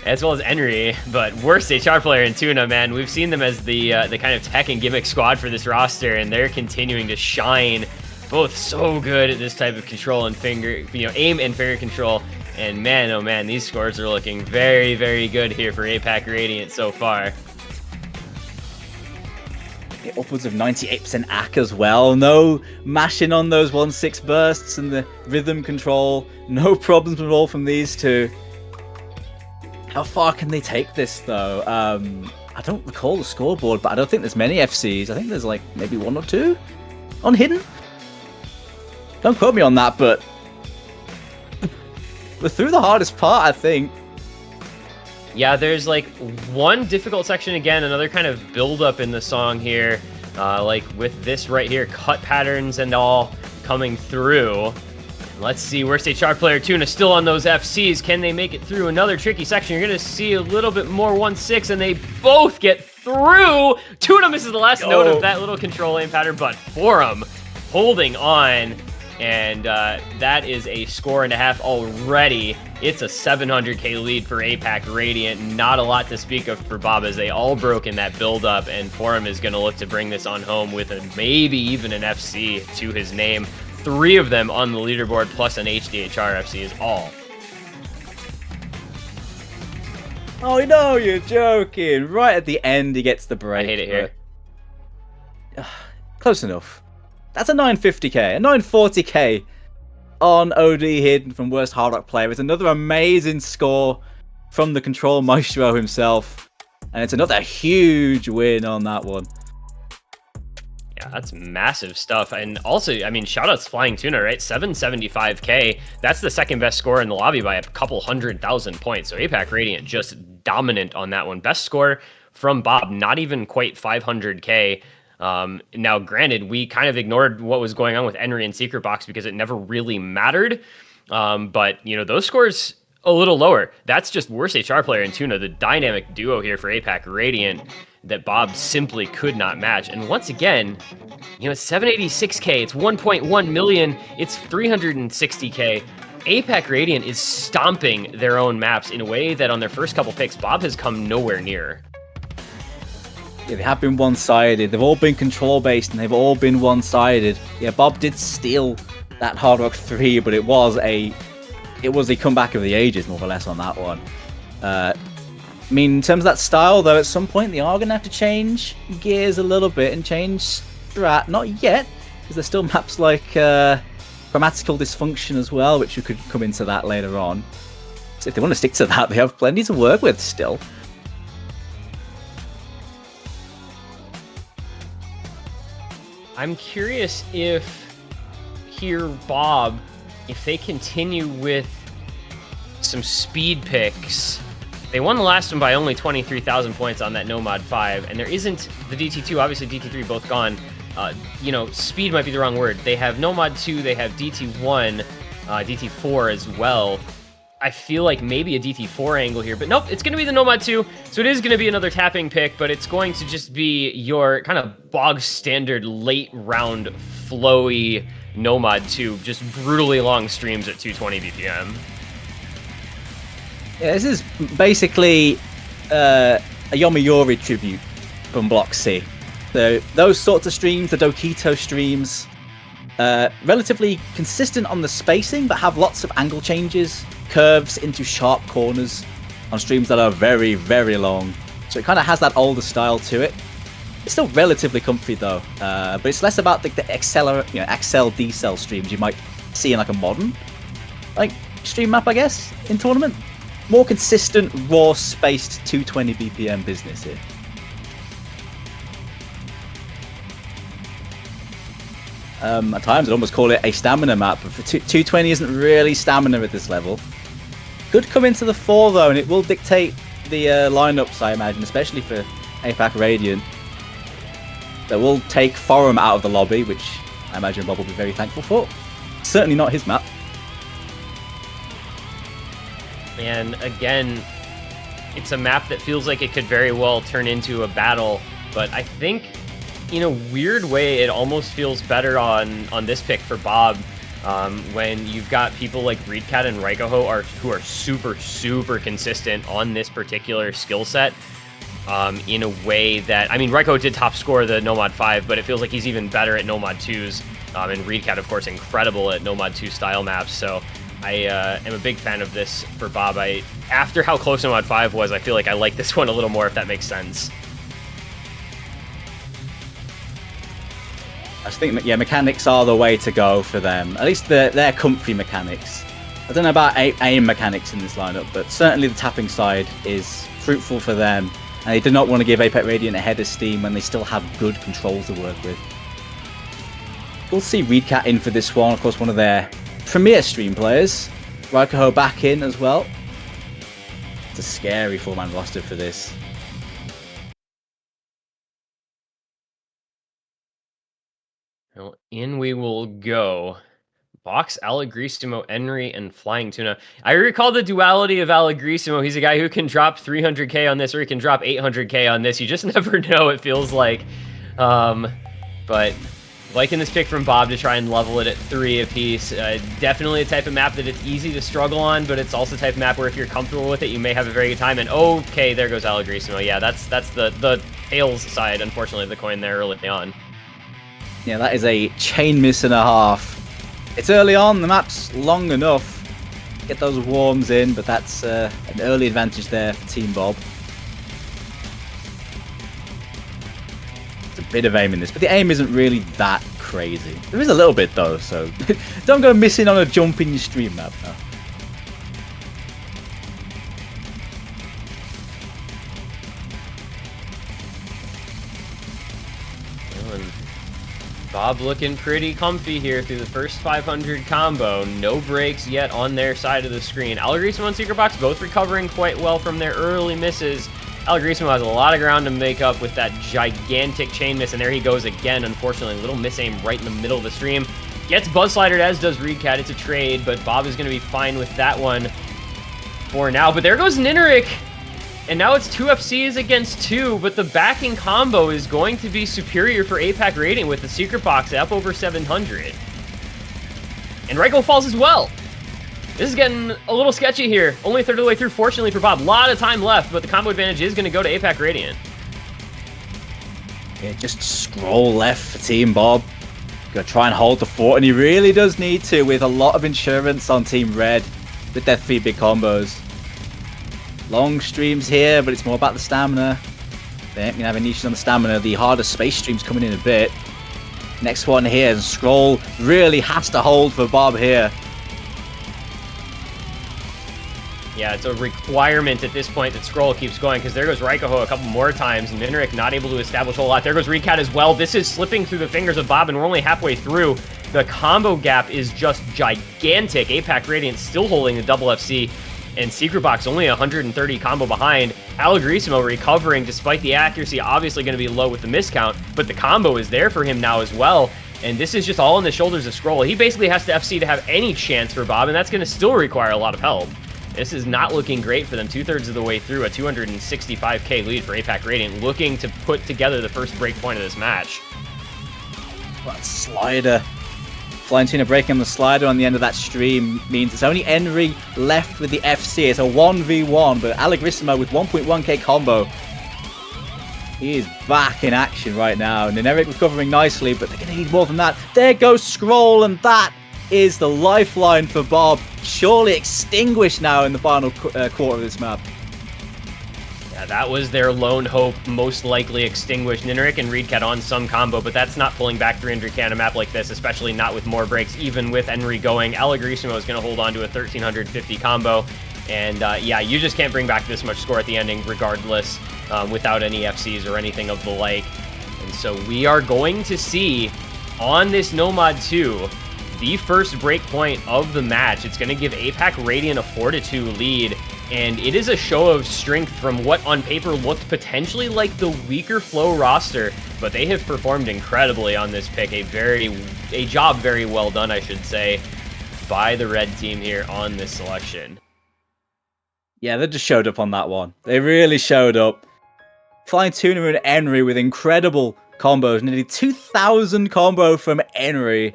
as well as Henry. But worst HR player in Tuna, man. We've seen them as the kind of tech and gimmick squad for this roster, and they're continuing to shine. Both so good at this type of control and aim and finger control. And man, oh man, these scores are looking very, very good here for APAC Radiant so far. Upwards of 98% AC as well. No mashing on those 1-6 bursts and the rhythm control. No problems at all from these two. How far can they take this though? I don't recall the scoreboard, but I don't think there's many FCs. I think there's like maybe 1 or 2 on hidden. Don't quote me on that, but we're through the hardest part, I think. Yeah, there's like one difficult section again, another kind of build-up in the song here, like with this right here, cut patterns and all coming through. Let's see, worst HR player Tuna still on those FCs. Can they make it through another tricky section? You're going to see a little bit more 1-6, and they both get through. Tuna misses the last note of that little control aim pattern, but Forum holding on. And that is a score and a half already. It's a 700k lead for APAC Radiant. Not a lot to speak of for Bob, as they all broke in that build-up, and Forum is going to look to bring this on home with maybe even an FC to his name. 3 of them on the leaderboard, plus an HDHR FC is all. Oh no, you're joking. Right at the end, he gets the break. I hate it here. Close enough. That's a 950k, a 940k on OD hidden from worst Hard Rock player. It's another amazing score from the Control Maestro himself. And it's another huge win on that one. Yeah, that's massive stuff. And also, I mean, shoutouts Flying Tuna, right? 775k. That's the second best score in the lobby by a couple 100,000 points. So APAC Radiant just dominant on that one. Best score from Bob, not even quite 500k. Now, granted, we kind of ignored what was going on with Henry and Secret Box because it never really mattered. But, you know, those scores a little lower. That's just worst HR player and Tuna, the dynamic duo here for APAC Radiant that Bob simply could not match. And once again, you know, it's 786k, it's 1.1 million, it's 360k. APAC Radiant is stomping their own maps in a way that on their first couple picks, Bob has come nowhere near. Yeah, they have been one-sided. They've all been control-based, and they've all been one-sided. Yeah, Bob did steal that Hard Rock 3, but it was a comeback of the ages, more or less, on that one. I mean, in terms of that style, though, at some point, they are going to have to change gears a little bit and change strat. Not yet, because there's still maps like Grammatical Dysfunction as well, which we could come into that later on. So if they want to stick to that, they have plenty to work with still. I'm curious if here, Bob, if they continue with some speed picks. They won the last one by only 23,000 points on that Nomod 5, and there isn't the DT2, obviously DT3 both gone. You know, speed might be the wrong word. They have Nomod 2, they have DT1, DT4 as well. I feel like maybe a DT4 angle here, but nope, it's going to be the Nomad 2, so it is going to be another tapping pick, but it's going to just be your kind of bog standard late round flowy Nomad 2, just brutally long streams at 220 BPM. Yeah, this is basically a Yomiuri tribute from Block C. So those sorts of streams, the Dokito streams, relatively consistent on the spacing, but have lots of angle changes, curves into sharp corners on streams that are very, very long. So it kind of has that older style to it. It's still relatively comfy though, but it's less about the accel decel streams you might see in like a modern stream map, I guess, in tournament. More consistent, raw, spaced 220 BPM business here. At times I'd almost call it a stamina map, but for 220 isn't really stamina at this level. Could come into the 4 though, and it will dictate the lineups, I imagine, especially for APAC Radiant. That will take Forum out of the lobby, which I imagine Bob will be very thankful for. Certainly not his map. And again, it's a map that feels like it could very well turn into a battle, but I think in a weird way it almost feels better on this pick for Bob, when you've got people like Reedcat and Raikoho who are super consistent on this particular skill set, in a way that, I mean, Raikoho did top score the Nomad 5, but it feels like he's even better at Nomad 2s, and Reedcat, of course, incredible at Nomad 2 style maps, so I am a big fan of this for Bob. After how close Nomad 5 was, I feel like I like this one a little more, if that makes sense. I think, yeah, mechanics are the way to go for them. At least they're comfy mechanics. I don't know about aim mechanics in this lineup, but certainly the tapping side is fruitful for them. And they do not want to give APAC Radiant a head of steam when they still have good controls to work with. We'll see Reedcat in for this one, of course, one of their premier stream players. Raikoho back in as well. It's a scary 4-man roster for this. Well, in we will go. Box, Allegrissimo, Henry, and Flying Tuna. I recall the duality of Allegrissimo. He's a guy who can drop 300k on this, or he can drop 800k on this. You just never know, it feels like. But Liking this pick from Bob to try and level it at 3 apiece. Definitely a type of map that it's easy to struggle on, but it's also a type of map where if you're comfortable with it, you may have a very good time. And okay, there goes Allegrisimo. Yeah, that's the tails side, unfortunately, of the coin there early on. Yeah, that is a chain miss and a half. It's early on, the map's long enough. Get those worms in, but that's an early advantage there for Team Bob. It's a bit of aim in this, but the aim isn't really that crazy. There is a little bit though, so don't go missing on a jump in your stream map now. Bob looking pretty comfy here through the first 500 combo. No breaks yet on their side of the screen. Allegrisimo and Secret Box both recovering quite well from their early misses. Allegrisimo has a lot of ground to make up with that gigantic chain miss, and there he goes again, unfortunately. A little miss aim right in the middle of the stream. Gets buzz slidered, as does Reedcat. It's a trade, but Bob is going to be fine with that one for now. But there goes Nineric. And now it's 2 FCs against 2, but the backing combo is going to be superior for APAC Radiant with the Secret Box up over 700. And Ryko falls as well. This is getting a little sketchy here. Only a third of the way through, fortunately for Bob. A lot of time left, but the combo advantage is going to go to APAC Radiant. Yeah, just scroll left for Team Bob. Gonna try and hold the fort, and he really does need to with a lot of insurance on Team Red with their 3 big combos. Long streams here, but it's more about the stamina. They ain't gonna have any issues on the stamina. The harder space streams coming in a bit. Next one here, and Scroll really has to hold for Bob here. Yeah, it's a requirement at this point that Scroll keeps going, because there goes Raikoho a couple more times, and Nineric not able to establish a whole lot. There goes Reedcat as well. This is slipping through the fingers of Bob, and we're only halfway through. The combo gap is just gigantic. APAC Radiant still holding the double FC, and Secret Box only 130 combo behind. Allegrisimo recovering despite the accuracy, obviously going to be low with the miscount, but the combo is there for him now as well. And this is just all on the shoulders of Scroll. He basically has to FC to have any chance for Bob, and that's going to still require a lot of help. This is not looking great for them. 2/3 of the way through, a 265k lead for APAC Radiant, looking to put together the first break point of this match. That slider. Flying Tuna breaking on the slider on the end of that stream means it's only Henry left with the FC. It's a 1v1, but Allegrisimo with 1.1k combo. He is back in action right now. Nineric recovering nicely, but they're going to need more than that. There goes Scroll, and that is the lifeline for Bob. Surely extinguished now in the final quarter of this map. Yeah, that was their lone hope, most likely extinguished. Nineric and Reedcat on some combo, but that's not pulling back 300k on a map like this, especially not with more breaks, even with Henry going. Allegrisimo is going to hold on to a 1350 combo, and yeah, you just can't bring back this much score at the ending regardless, without any FCs or anything of the like. And so we are going to see on this Nomod 2 the first break point of the match. It's going to give APAC Radiant a 4-2 lead, and it is a show of strength from what on paper looked potentially like the weaker Flow roster, but they have performed incredibly on this pick. A job very well done, I should say, by the red team here on this selection. Yeah, they just showed up on that one. They really showed up. Flying Tuna and Henry with incredible combos. Nearly 2,000 combo from Henry.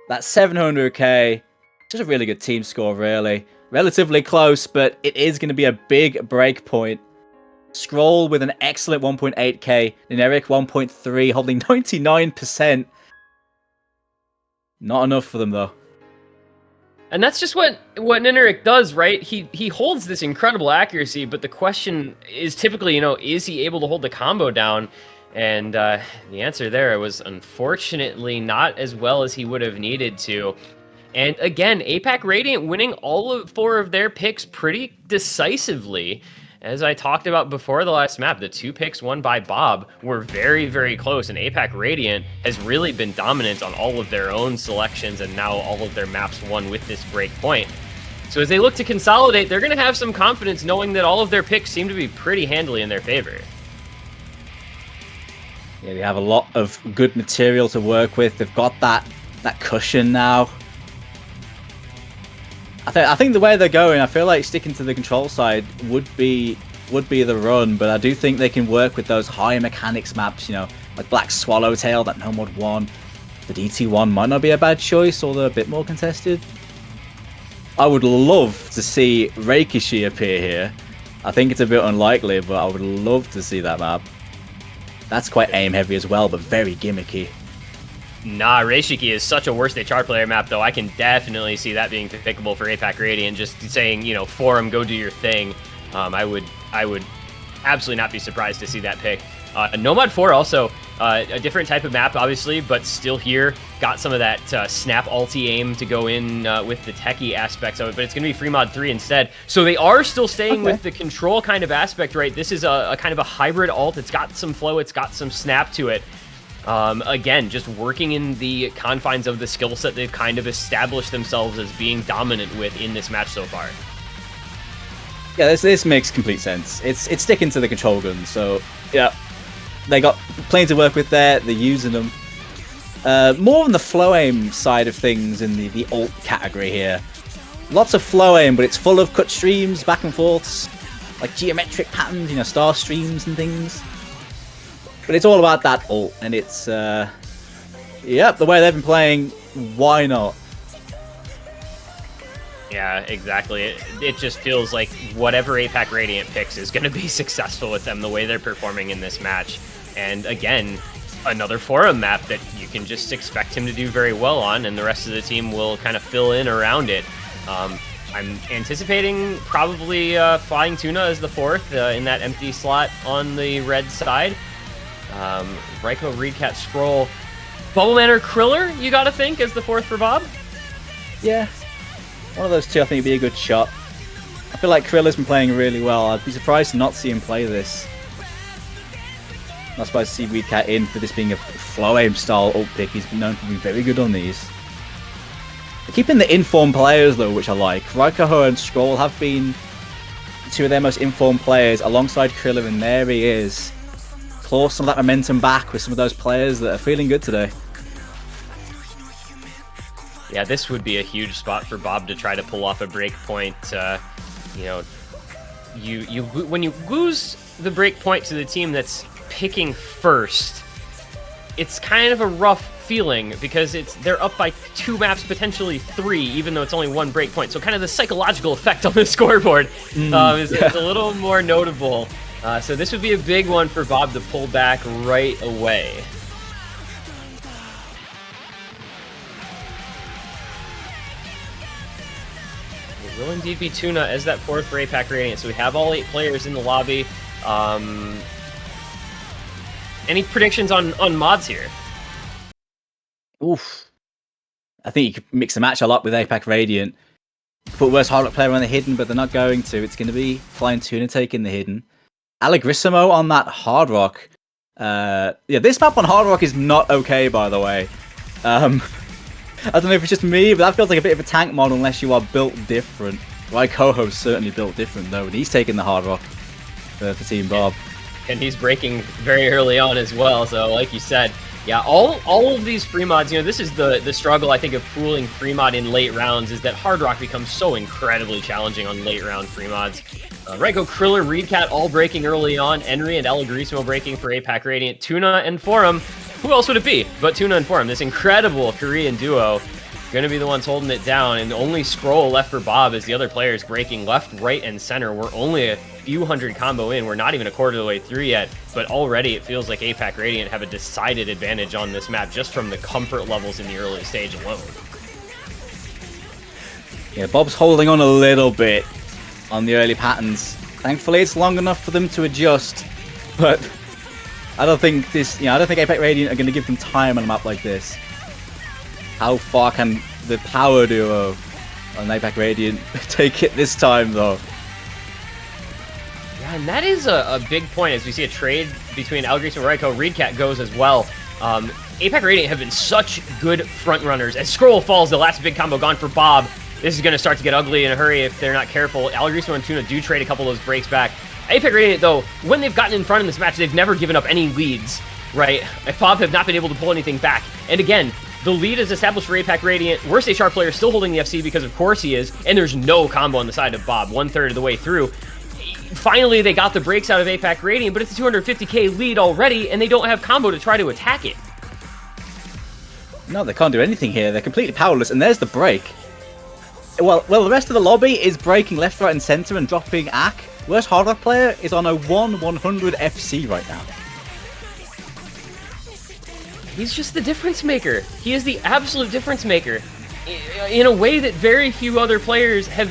That's 700k. Just a really good team score, really. Relatively close, but it is going to be a big break point. Scroll with an excellent 1.8k. Nineric 1.3, holding 99%. Not enough for them, though. And that's just what Nineric does, right? He holds this incredible accuracy, but the question is typically, is he able to hold the combo down? And the answer there was unfortunately not as well as he would have needed to. And again, APAC Radiant winning all 4 of their picks pretty decisively. As I talked about before the last map, the 2 picks won by Bob were very, very close, and APAC Radiant has really been dominant on all of their own selections, and now all of their maps won with this break point. So as they look to consolidate, they're going to have some confidence knowing that all of their picks seem to be pretty handily in their favor. Yeah, they have a lot of good material to work with. They've got that cushion now. I think the way they're going, I feel like sticking to the control side would be the run, but I do think they can work with those high mechanics maps, like Black Swallowtail that Nomod won, the DT1 might not be a bad choice, although a bit more contested. I would love to see Reikishi appear here. I think it's a bit unlikely, but I would love to see that map. That's quite aim heavy as well, but very gimmicky. Nah, Reishiki is such a worst HR player map, though. I can definitely see that being pickable for APAC Radiant. Just saying, you know, Forum, go do your thing. I would absolutely not be surprised to see that pick. Nomod 4 also a different type of map, obviously, but still here. Got some of that snap ulti aim to go in with the techie aspects of it, but it's going to be free mod 3 instead. So they are still staying with the control kind of aspect, right? This is a kind of a hybrid ult. It's got some flow, it's got some snap to it. Again, just working in the confines of the skill set they've kind of established themselves as being dominant with in this match so far. Yeah, this makes complete sense. It's sticking to the control gun, so yeah, they got plenty to work with there. They're using them. More on the flow aim side of things in the ult category here. Lots of flow aim, but it's full of cut streams, back and forths, like geometric patterns, you know, star streams and things. But it's all about that ult, and it's, yep, the way they've been playing, why not? Yeah, exactly. It just feels like whatever APAC Radiant picks is going to be successful with them, the way they're performing in this match. And again, another Forum map that you can just expect him to do very well on, and the rest of the team will kind of fill in around it. I'm anticipating probably Flying Tuna as the fourth in that empty slot on the red side. Raiko, Reedcat, Scroll, Bubbleman or Kriller, you gotta think, as the fourth for Bob? Yeah, one of those two I think would be a good shot. I feel like Kriller's been playing really well. I'd be surprised to not see him play this. Not surprised to see Reedcat in for this being a flow aim style ult pick. He's been known for being very good on these. They're keeping the informed players though, which I like. Raikoho and Scroll have been two of their most informed players alongside Kriller, and there he is. Claw some of that momentum back with some of those players that are feeling good today. Yeah, this would be a huge spot for Bob to try to pull off a break point. You know, when you lose the break point to the team that's picking first, it's kind of a rough feeling because they're up by 2 maps, potentially 3, even though it's only 1 break point. So kind of the psychological effect on the scoreboard is a little more notable. So this would be a big one for Bob to pull back right away. It will indeed be Tuna as that fourth for APAC Radiant. So we have all 8 players in the lobby. Any predictions on mods here? Oof. I think you could mix the match a lot with APAC Radiant. Put worst hard luck player on the hidden, but they're not going to. It's going to be Flying Tuna taking the hidden. Allegrissimo on that Hard Rock. Yeah, this map on Hard Rock is not okay, by the way. I don't know if it's just me, but that feels like a bit of a tank mod unless you are built different. Raikoho's certainly built different, though, and he's taking the Hard Rock for Team Bob. And he's breaking very early on as well, so like you said, yeah, all of these free mods, you know, this is the struggle, I think, of pooling free mod in late rounds, is that Hard Rock becomes so incredibly challenging on late round free mods. Raiko, Kriller, Reedcat all breaking early on, Enry and Allegrissimo breaking for APAC Radiant, Tuna and Forum. Who else would it be but Tuna and Forum? This incredible Korean duo going to be the ones holding it down, and only Scroll left for Bob as the other players breaking left, right, and center. We're only a few hundred combo in. We're not even a quarter of the way through yet, but already it feels like APAC Radiant have a decided advantage on this map just from the comfort levels in the early stage alone. Yeah, Bob's holding on a little bit on the early patterns. Thankfully, it's long enough for them to adjust, but I don't think APAC Radiant are going to give them time on a map like this. How far can the power duo on APAC Radiant take it this time, though? Yeah, and that is a big point as we see a trade between Allegrissimo and Raiko. Reedcat goes as well. APAC Radiant have been such good front runners. As Scroll falls, the last big combo gone for Bob. This is going to start to get ugly in a hurry if they're not careful. Allegrissimo and Tuna do trade a couple of those breaks back. APAC Radiant, though, when they've gotten in front in this match, they've never given up any leads, right? Bob have not been able to pull anything back. And again, the lead is established for APAC Radiant. Worst HR player still holding the FC because of course he is, and there's no combo on the side of Bob, 1/3 of the way through. Finally, they got the breaks out of APAC Radiant, but it's a 250k lead already, and they don't have combo to try to attack it. No, they can't do anything here. They're completely powerless, and there's the break. Well, the rest of the lobby is breaking left, right, and center and dropping ACK. Worst Hard Rock player is on a 1/100 FC right now. He's just the difference maker. He is the absolute difference maker in a way that very few other players have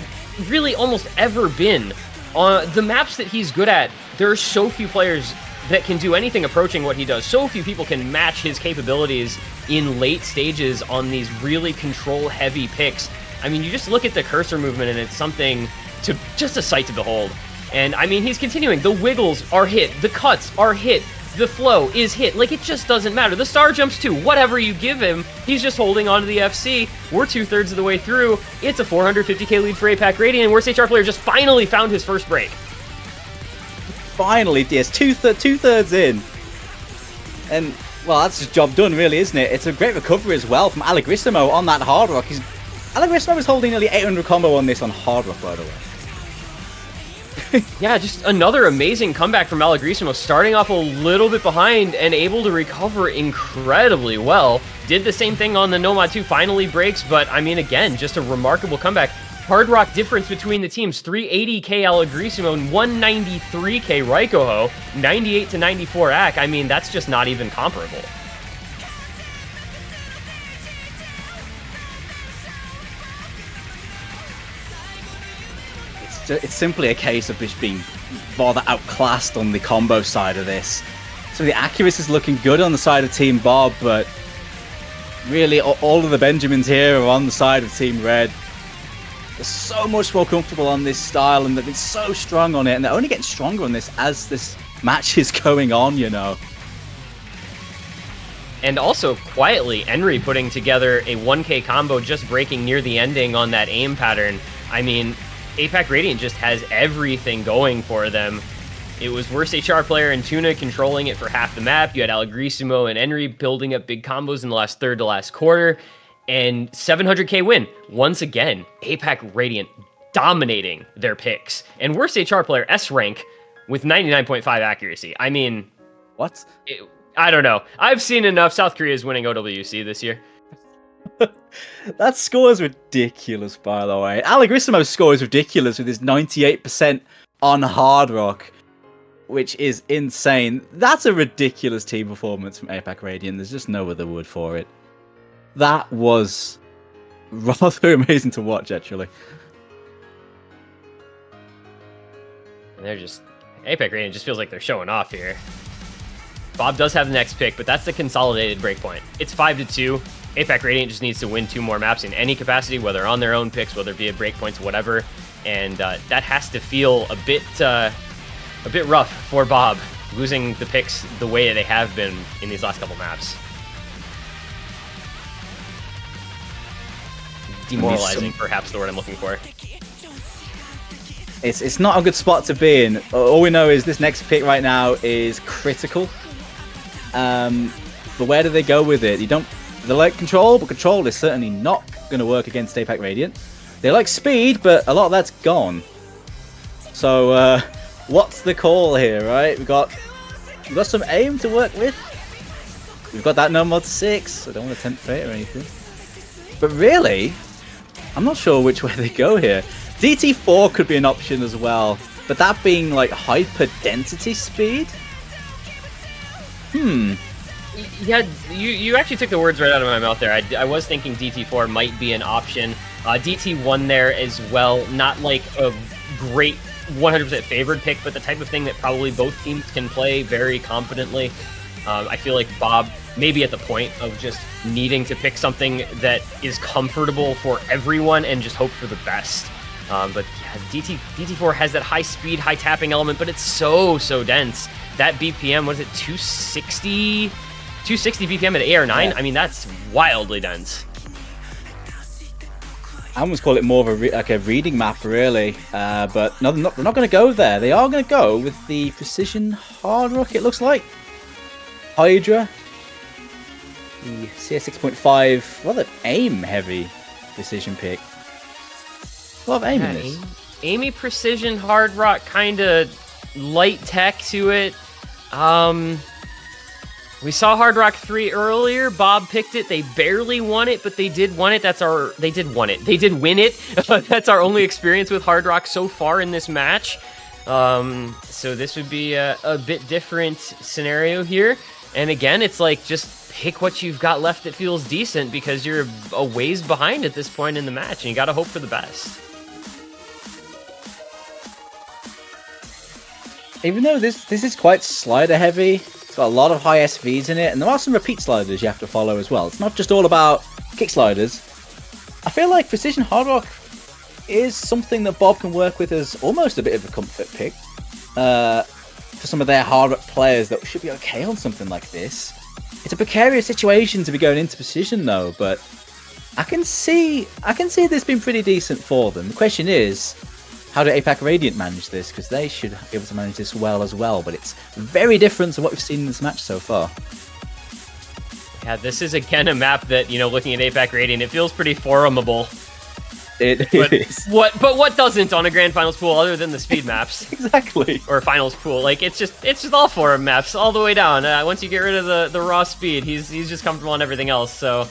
really almost ever been. On the maps that he's good at, there are so few players that can do anything approaching what he does. So few people can match his capabilities in late stages on these really control-heavy picks. I mean, you just look at the cursor movement and it's something to just a sight to behold. And I mean, he's continuing. The wiggles are hit. The cuts are hit. The flow is hit. Like, it just doesn't matter. The star jumps too. Whatever you give him, he's just holding on to the FC. We're 2/3 of the way through. It's a 450k lead for APAC Radiant, and Worst HR player just finally found his first break. Finally, yes, two-thirds in. And, well, that's his job done, really, isn't it? It's a great recovery as well from Allegrissimo on that Hard Rock. Allegrissimo is holding nearly 800 combo on this on Hard Rock, by the way. Yeah, just another amazing comeback from Allegrissimo, starting off a little bit behind and able to recover incredibly well. Did the same thing on the Nomod 2, finally breaks, but I mean, again, just a remarkable comeback. Hard Rock difference between the teams, 380k Allegrissimo and 193k Raikoho, 98 to 94 ACK. I mean, that's just not even comparable. It's simply a case of just being rather outclassed on the combo side of this. So the accuracy is looking good on the side of Team Bob, but really all of the Benjamins here are on the side of Team Red. They're so much more comfortable on this style, and they've been so strong on it, and they're only getting stronger on this as this match is going on, you know. And also, quietly, Henry putting together a 1k combo, just breaking near the ending on that aim pattern. I mean, APAC Radiant just has everything going for them. It was Worst HR player and Tuna controlling it for half the map. You had Allegrissimo and Henry building up big combos in the last third to last quarter. And 700k win. Once again, APAC Radiant dominating their picks. And Worst HR player S rank with 99.5 accuracy. I mean, what? I don't know. I've seen enough. South Korea's winning OWC this year. That score is ridiculous, by the way. Allegrissimo's score is ridiculous with his 98% on Hard Rock, which is insane. That's a ridiculous team performance from APAC Radiant. There's just no other word for it. That was rather amazing to watch, actually. And they're just... APAC Radiant just feels like they're showing off here. Bob does have the next pick, but that's the consolidated breakpoint. It's 5-2. APAC Radiant just needs to win 2 more maps in any capacity, whether on their own picks, whether via breakpoints, whatever. And that has to feel a bit rough for Bob, losing the picks the way they have been in these last couple maps. Demoralizing, perhaps the word I'm looking for. It's not a good spot to be in. All we know is this next pick right now is critical. But where do they go with it? They like control, but control is certainly not going to work against APAC Radiant. They like speed, but a lot of that's gone. So, what's the call here, right? We've got some aim to work with. We've got that Nomod 6. I don't want to tempt fate or anything. But really, I'm not sure which way they go here. DT4 could be an option as well, but that being like hyper density speed. Yeah, you actually took the words right out of my mouth there. I was thinking DT4 might be an option. DT1 there as well, not like a great 100% favored pick, but the type of thing that probably both teams can play very competently. I feel like Bob may be at the point of just needing to pick something that is comfortable for everyone and just hope for the best. But yeah, DT4 has that high speed, high tapping element, but it's so dense. That BPM, what is it, 260 BPM at AR9? Yeah. I mean, that's wildly dense. I almost call it more of a reading map, really. But no, they're not going to go there. They are going to go with the Precision Hard Rock, it looks like. Hydra. The CS6.5, rather aim-heavy precision pick. A lot of aim in this. Amy Precision Hard Rock, kind of light tech to it. We saw Hard Rock 3 earlier. Bob picked it. They barely won it, but they did win it. They did win it. That's our only experience with Hard Rock so far in this match. So this would be a bit different scenario here. And again, it's like just pick what you've got left that feels decent because you're a ways behind at this point in the match, and you got to hope for the best. Even though this is quite slider heavy, it's got a lot of high SVs in it, and there are some repeat sliders you have to follow as well. It's not just all about kick sliders. I feel like Precision Hard Rock is something that Bob can work with as almost a bit of a comfort pick for some of their Hard Rock players that should be okay on something like this. It's a precarious situation to be going into Precision though, but I can see this being pretty decent for them. The question is, how do APAC Radiant manage this? Because they should be able to manage this well as well, but it's very different to what we've seen in this match so far. Yeah, this is again a map that, looking at APAC Radiant, it feels pretty formable. It is. What doesn't on a Grand Finals pool other than the speed maps? Exactly. Or Finals pool. Like, it's just all forum maps all the way down. Once you get rid of the raw speed, he's just comfortable on everything else, so...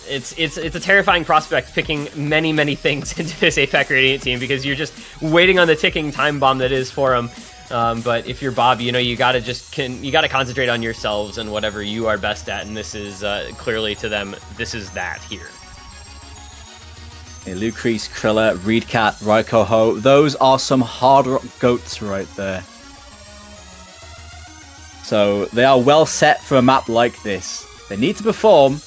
It's a terrifying prospect picking many things into this APAC Radiant team because you're just waiting on the ticking time bomb that is for him. But if you're Bob, you gotta concentrate on yourselves and whatever you are best at, and this is clearly to them. This is that here. Yeah, Lucrease, Krilla, Reedcat, Raiko Ho. Those are some Hard Rock goats right there. So they are well set for a map like this. They need to perform,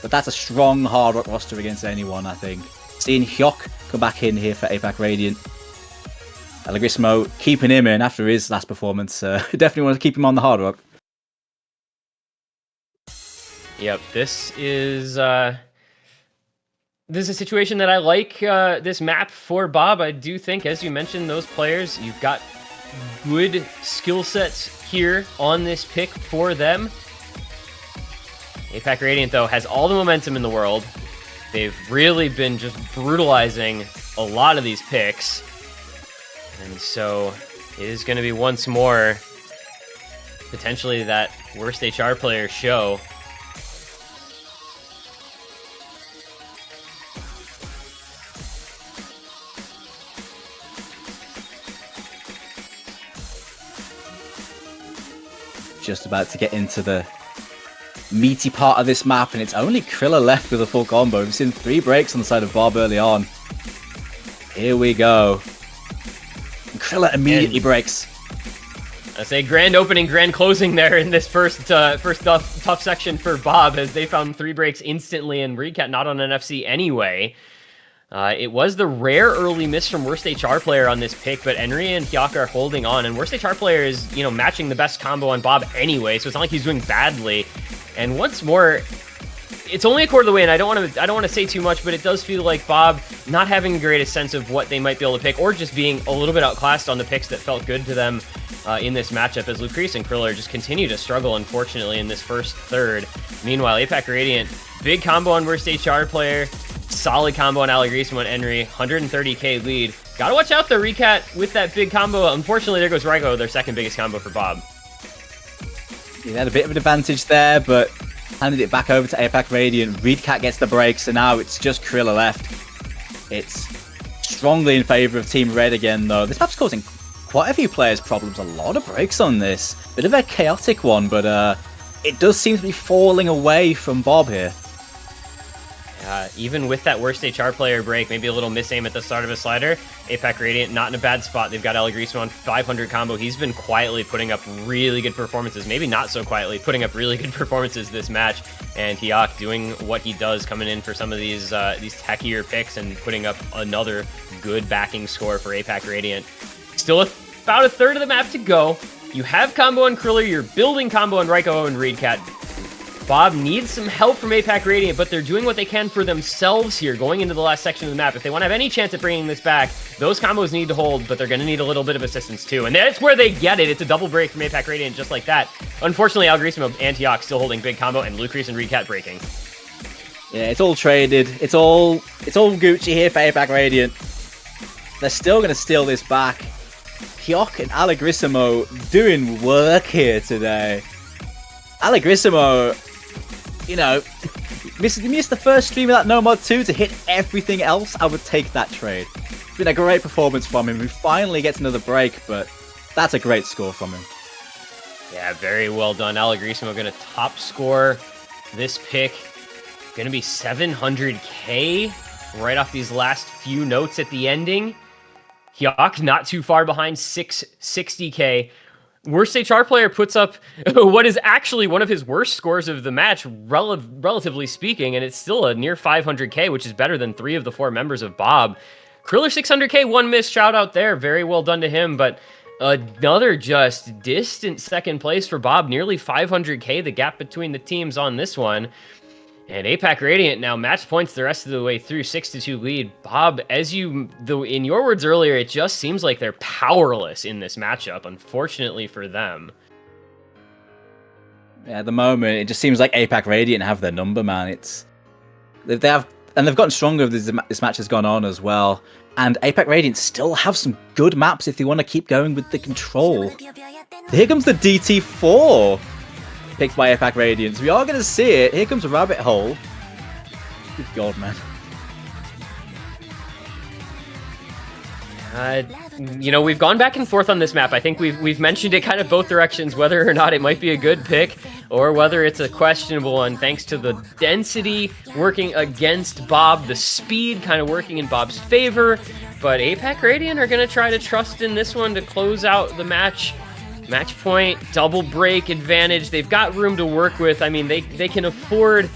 but that's a strong Hard Rock roster against anyone, I think. Seeing Hyok come back in here for APAC Radiant. Allegrismo keeping him in after his last performance. Definitely want to keep him on the Hard Rock. Yep, this is a situation that I like this map for Bob. I do think, as you mentioned, those players, you've got good skill sets here on this pick for them. APAC Radiant, though, has all the momentum in the world. They've really been just brutalizing a lot of these picks. And so it is going to be once more potentially that worst HR player show. Just about to get into the meaty part of this map, and it's only Krilla left with a full combo. We've seen 3 breaks on the side of Bob early on. Here we go. And Krilla immediately breaks. I say grand opening, grand closing there in this first tough section for Bob, as they found 3 breaks instantly, and Reedcat not on an FC anyway. It was the rare early miss from Worst HR player on this pick, but Henry and Hyok are holding on, and Worst HR player is, matching the best combo on Bob anyway, so it's not like he's doing badly. And once more, it's only a quarter of the way, and I don't want to say too much, but it does feel like Bob not having the greatest sense of what they might be able to pick, or just being a little bit outclassed on the picks that felt good to them in this matchup, as Lucrease and Kriller just continue to struggle, unfortunately, in this first third. Meanwhile, APAC Radiant, big combo on Worst HR player, solid combo on Allegrismo and Henry, 130k lead. Gotta watch out though, Reedcat with that big combo. Unfortunately, there goes Raiko, their second biggest combo for Bob. He had a bit of an advantage there, but handed it back over to APAC Radiant. Reedcat gets the break, so now it's just Krilla left. It's strongly in favour of Team Red again, though. This map's causing quite a few players problems. A lot of breaks on this. Bit of a chaotic one, but it does seem to be falling away from Bob here. Even with that worst HR player break, maybe a little misaim at the start of a slider, APAC Radiant not in a bad spot. They've got Allegrismo on 500 combo. He's been quietly putting up really good performances, maybe not so quietly, putting up really good performances this match. And Hyok doing what he does, coming in for some of these techier picks and putting up another good backing score for APAC Radiant. Still about a third of the map to go. You have combo on Kriller, you're building combo on Raiko and Reedcat. Bob needs some help from APAC Radiant, but they're doing what they can for themselves here going into the last section of the map. If they want to have any chance at bringing this back, those combos need to hold, but they're going to need a little bit of assistance too. And that's where they get it. It's a double break from APAC Radiant just like that. Unfortunately, Allegrismo and Hyok still holding big combo, and Lucrease and Reedcat breaking. Yeah, it's all traded. It's all Gucci here for APAC Radiant. They're still going to steal this back. Hyok and Allegrissimo doing work here today. Allegrissimo, you know, missed the first stream of that Nomod 2 to hit everything else. I would take that trade. It's been a great performance from him. We finally get another break, but that's a great score from him. Yeah, very well done. Allegrissimo going to top score this pick. Going to be 700k right off these last few notes at the ending. Hyok not too far behind, 660k. Worst HR player puts up what is actually one of his worst scores of the match, relatively speaking, and it's still a near 500k, which is better than 3 of the 4 members of Bob. Kriller 600k, one miss, shout out there. Very well done to him, but another just distant second place for Bob, nearly 500k, the gap between the teams on this one. And APAC Radiant now match points the rest of the way through, 6-2 lead. Bob, in your words earlier, it just seems like they're powerless in this matchup, unfortunately for them. Yeah, at the moment, it just seems like APAC Radiant have their number, man. They've gotten stronger as this match has gone on as well. And APAC Radiant still have some good maps if they want to keep going with the control. Here comes the DT4. Picked by APAC Radiant. We are going to see it. Here comes a rabbit hole. Good God, man. You know, we've gone back and forth on this map. I think we've mentioned it kind of both directions, whether or not it might be a good pick or whether it's a questionable one, thanks to the density working against Bob, the speed kind of working in Bob's favor. But APAC Radiant are going to try to trust in this one to close out the match. Match point, double break advantage. They've got room to work with. I mean, they can afford a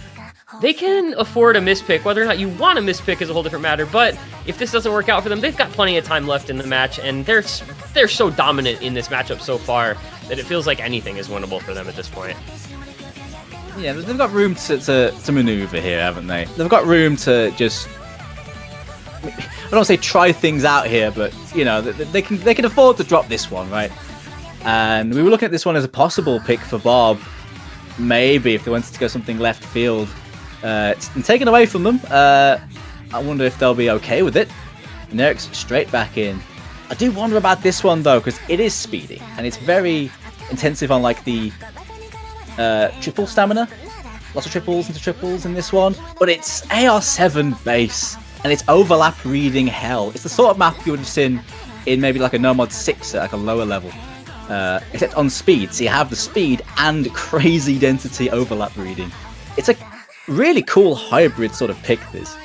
mispick. Whether or not you want a mispick is a whole different matter. But if this doesn't work out for them, they've got plenty of time left in the match, and they're so dominant in this matchup so far that it feels like anything is winnable for them at this point. Yeah, they've got room to maneuver here, haven't they? They've got room to just, I don't want to say try things out here, but you know, they can afford to drop this one, right? And we were looking at this one as a possible pick for Bob. Maybe if they wanted to go something left field. It's been taken away from them. I wonder if they'll be okay with it. Nerk's straight back in. I do wonder about this one though, because it is speedy. And it's very intensive on like the triple stamina. Lots of triples into triples in this one. But it's AR7 base. And it's overlap reading hell. It's the sort of map you would have seen in maybe like a Nomod 6 at like a lower level. Except on speed, so you have the speed and crazy density overlap reading. It's a really cool hybrid sort of pick, this.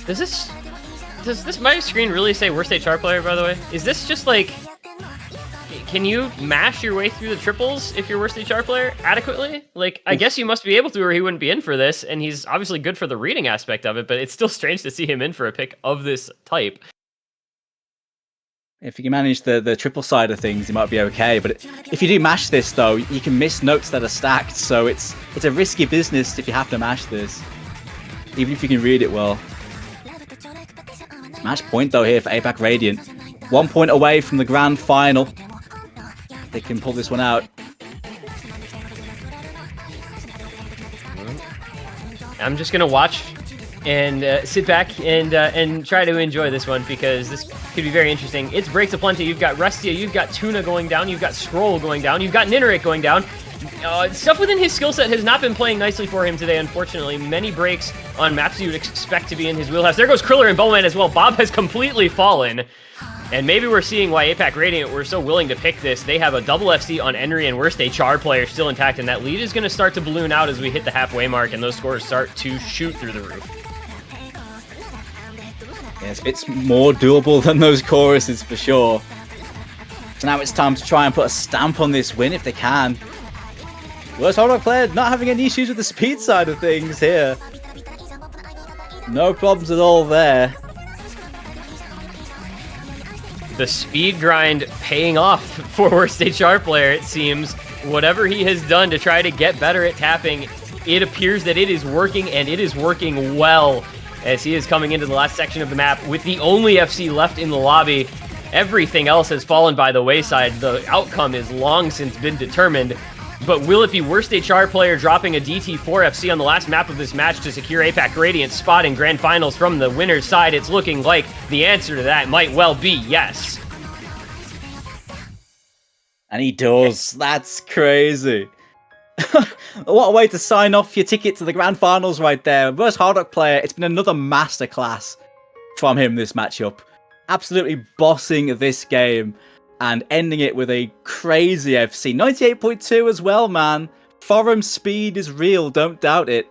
Does this my screen really say worst HR player, by the way? Is this just like, can you mash your way through the triples if you're worst HR player adequately? Like, I guess you must be able to, or he wouldn't be in for this, and he's obviously good for the reading aspect of it, but it's still strange to see him in for a pick of this type. If you can manage the triple side of things, you might be okay, but if you do mash this, though, you can miss notes that are stacked, so it's a risky business if you have to mash this, even if you can read it well. Match point, though, here for APAC Radiant. 1 point away from the grand final. They can pull this one out. I'm just gonna watch and sit back and try to enjoy this one, because this could be very interesting. It's breaks aplenty. You've got Rustia, you've got Tuna going down, you've got Scroll going down, you've got Nineric going down. Stuff within his skill set has not been playing nicely for him today, unfortunately. Many breaks on maps you would expect to be in his wheelhouse. There goes Kriller and Bowman as well. Bob has completely fallen. And maybe we're seeing why APAC Radiant were so willing to pick this. They have a double FC on Henry and worst HR player still intact, and that lead is going to start to balloon out as we hit the halfway mark and those scores start to shoot through the roof. Yes, it's more doable than those choruses for sure. So now it's time to try and put a stamp on this win if they can. Worst hard rock player not having any issues with the speed side of things here. No problems at all there. The speed grind paying off for worst HR player, it seems. Whatever he has done to try to get better at tapping, it appears that it is working, and it is working well, as he is coming into the last section of the map with the only FC left in the lobby. Everything else has fallen by the wayside. The outcome is long since been determined. But will it be Worst HR player dropping a DT4 FC on the last map of this match to secure APAC Radiant's spot in Grand Finals from the winner's side? It's looking like the answer to that might well be yes. And he does. That's crazy. What a way to sign off your ticket to the Grand Finals right there. Worst Hard Rock player. It's been another masterclass from him this matchup. Absolutely bossing this game and ending it with a crazy FC. 98.2 as well, man. Forum speed is real, don't doubt it.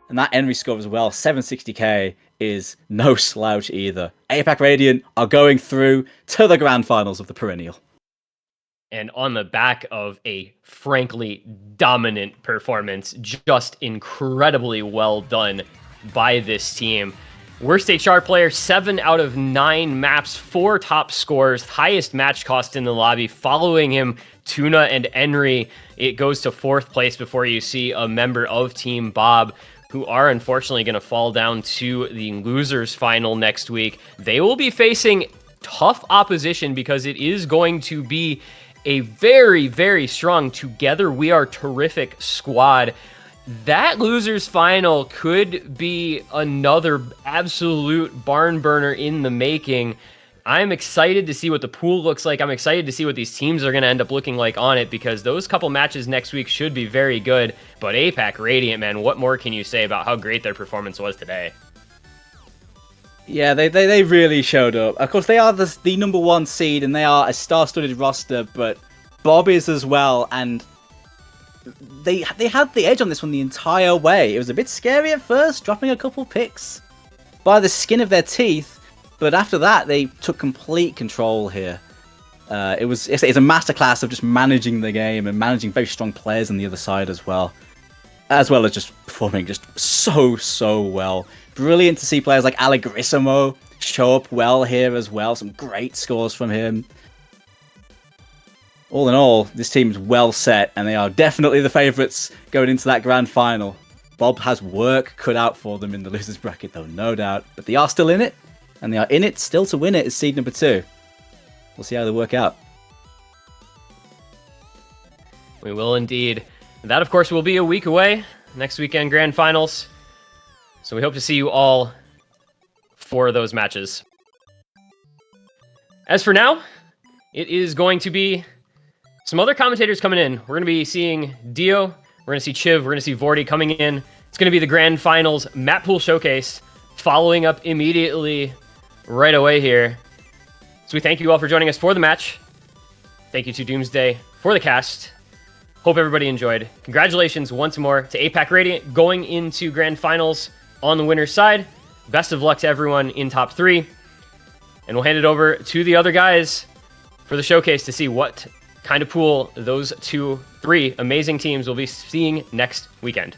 And that Henry score as well, 760k, is no slouch either. APAC Radiant are going through to the Grand Finals of the Perennial. And on the back of a frankly dominant performance, just incredibly well done by this team. Worst HR player, 7 out of 9 maps, 4 top scores, highest match cost in the lobby. Following him, Tuna and Henry. It goes to 4th place before you see a member of Team Bob, who are unfortunately going to fall down to the losers final next week. They will be facing tough opposition because it is going to be a very, very strong Together We Are Terrific squad. That losers final could be another absolute barn burner in the making. I'm excited to see what the pool looks like. I'm excited to see what these teams are going to end up looking like on it, because those couple matches next week should be very good. But APAC Radiant, man, what more can you say about how great their performance was today? Yeah, they really showed up. Of course, they are the #1 seed, and they are a star-studded roster, but Bob is as well, and they had the edge on this one the entire way. It was a bit scary at first, dropping a couple picks by the skin of their teeth, but after that, they took complete control here. It's a masterclass of just managing the game and managing very strong players on the other side as well as just performing just so well. Brilliant to see players like Allegrissimo show up well here as well. Some great scores from him. All in all, this team's well set, and they are definitely the favourites going into that grand final. Bob has work cut out for them in the losers bracket, though, no doubt. But they are still in it, and they are in it still to win it as seed #2. We'll see how they work out. We will indeed. That, of course, will be a week away. Next weekend, grand finals. So we hope to see you all for those matches. As for now, it is going to be some other commentators coming in. We're going to be seeing Dio, we're going to see Chiv, we're going to see Vorty coming in. It's going to be the Grand Finals Map Pool Showcase, following up immediately right away here. So we thank you all for joining us for the match. Thank you to Doomsday for the cast. Hope everybody enjoyed. Congratulations once more to APAC Radiant going into Grand Finals on the winner's side. Best of luck to everyone in top 3. And we'll hand it over to the other guys for the showcase to see what kind of pool those 3 amazing teams will be seeing next weekend.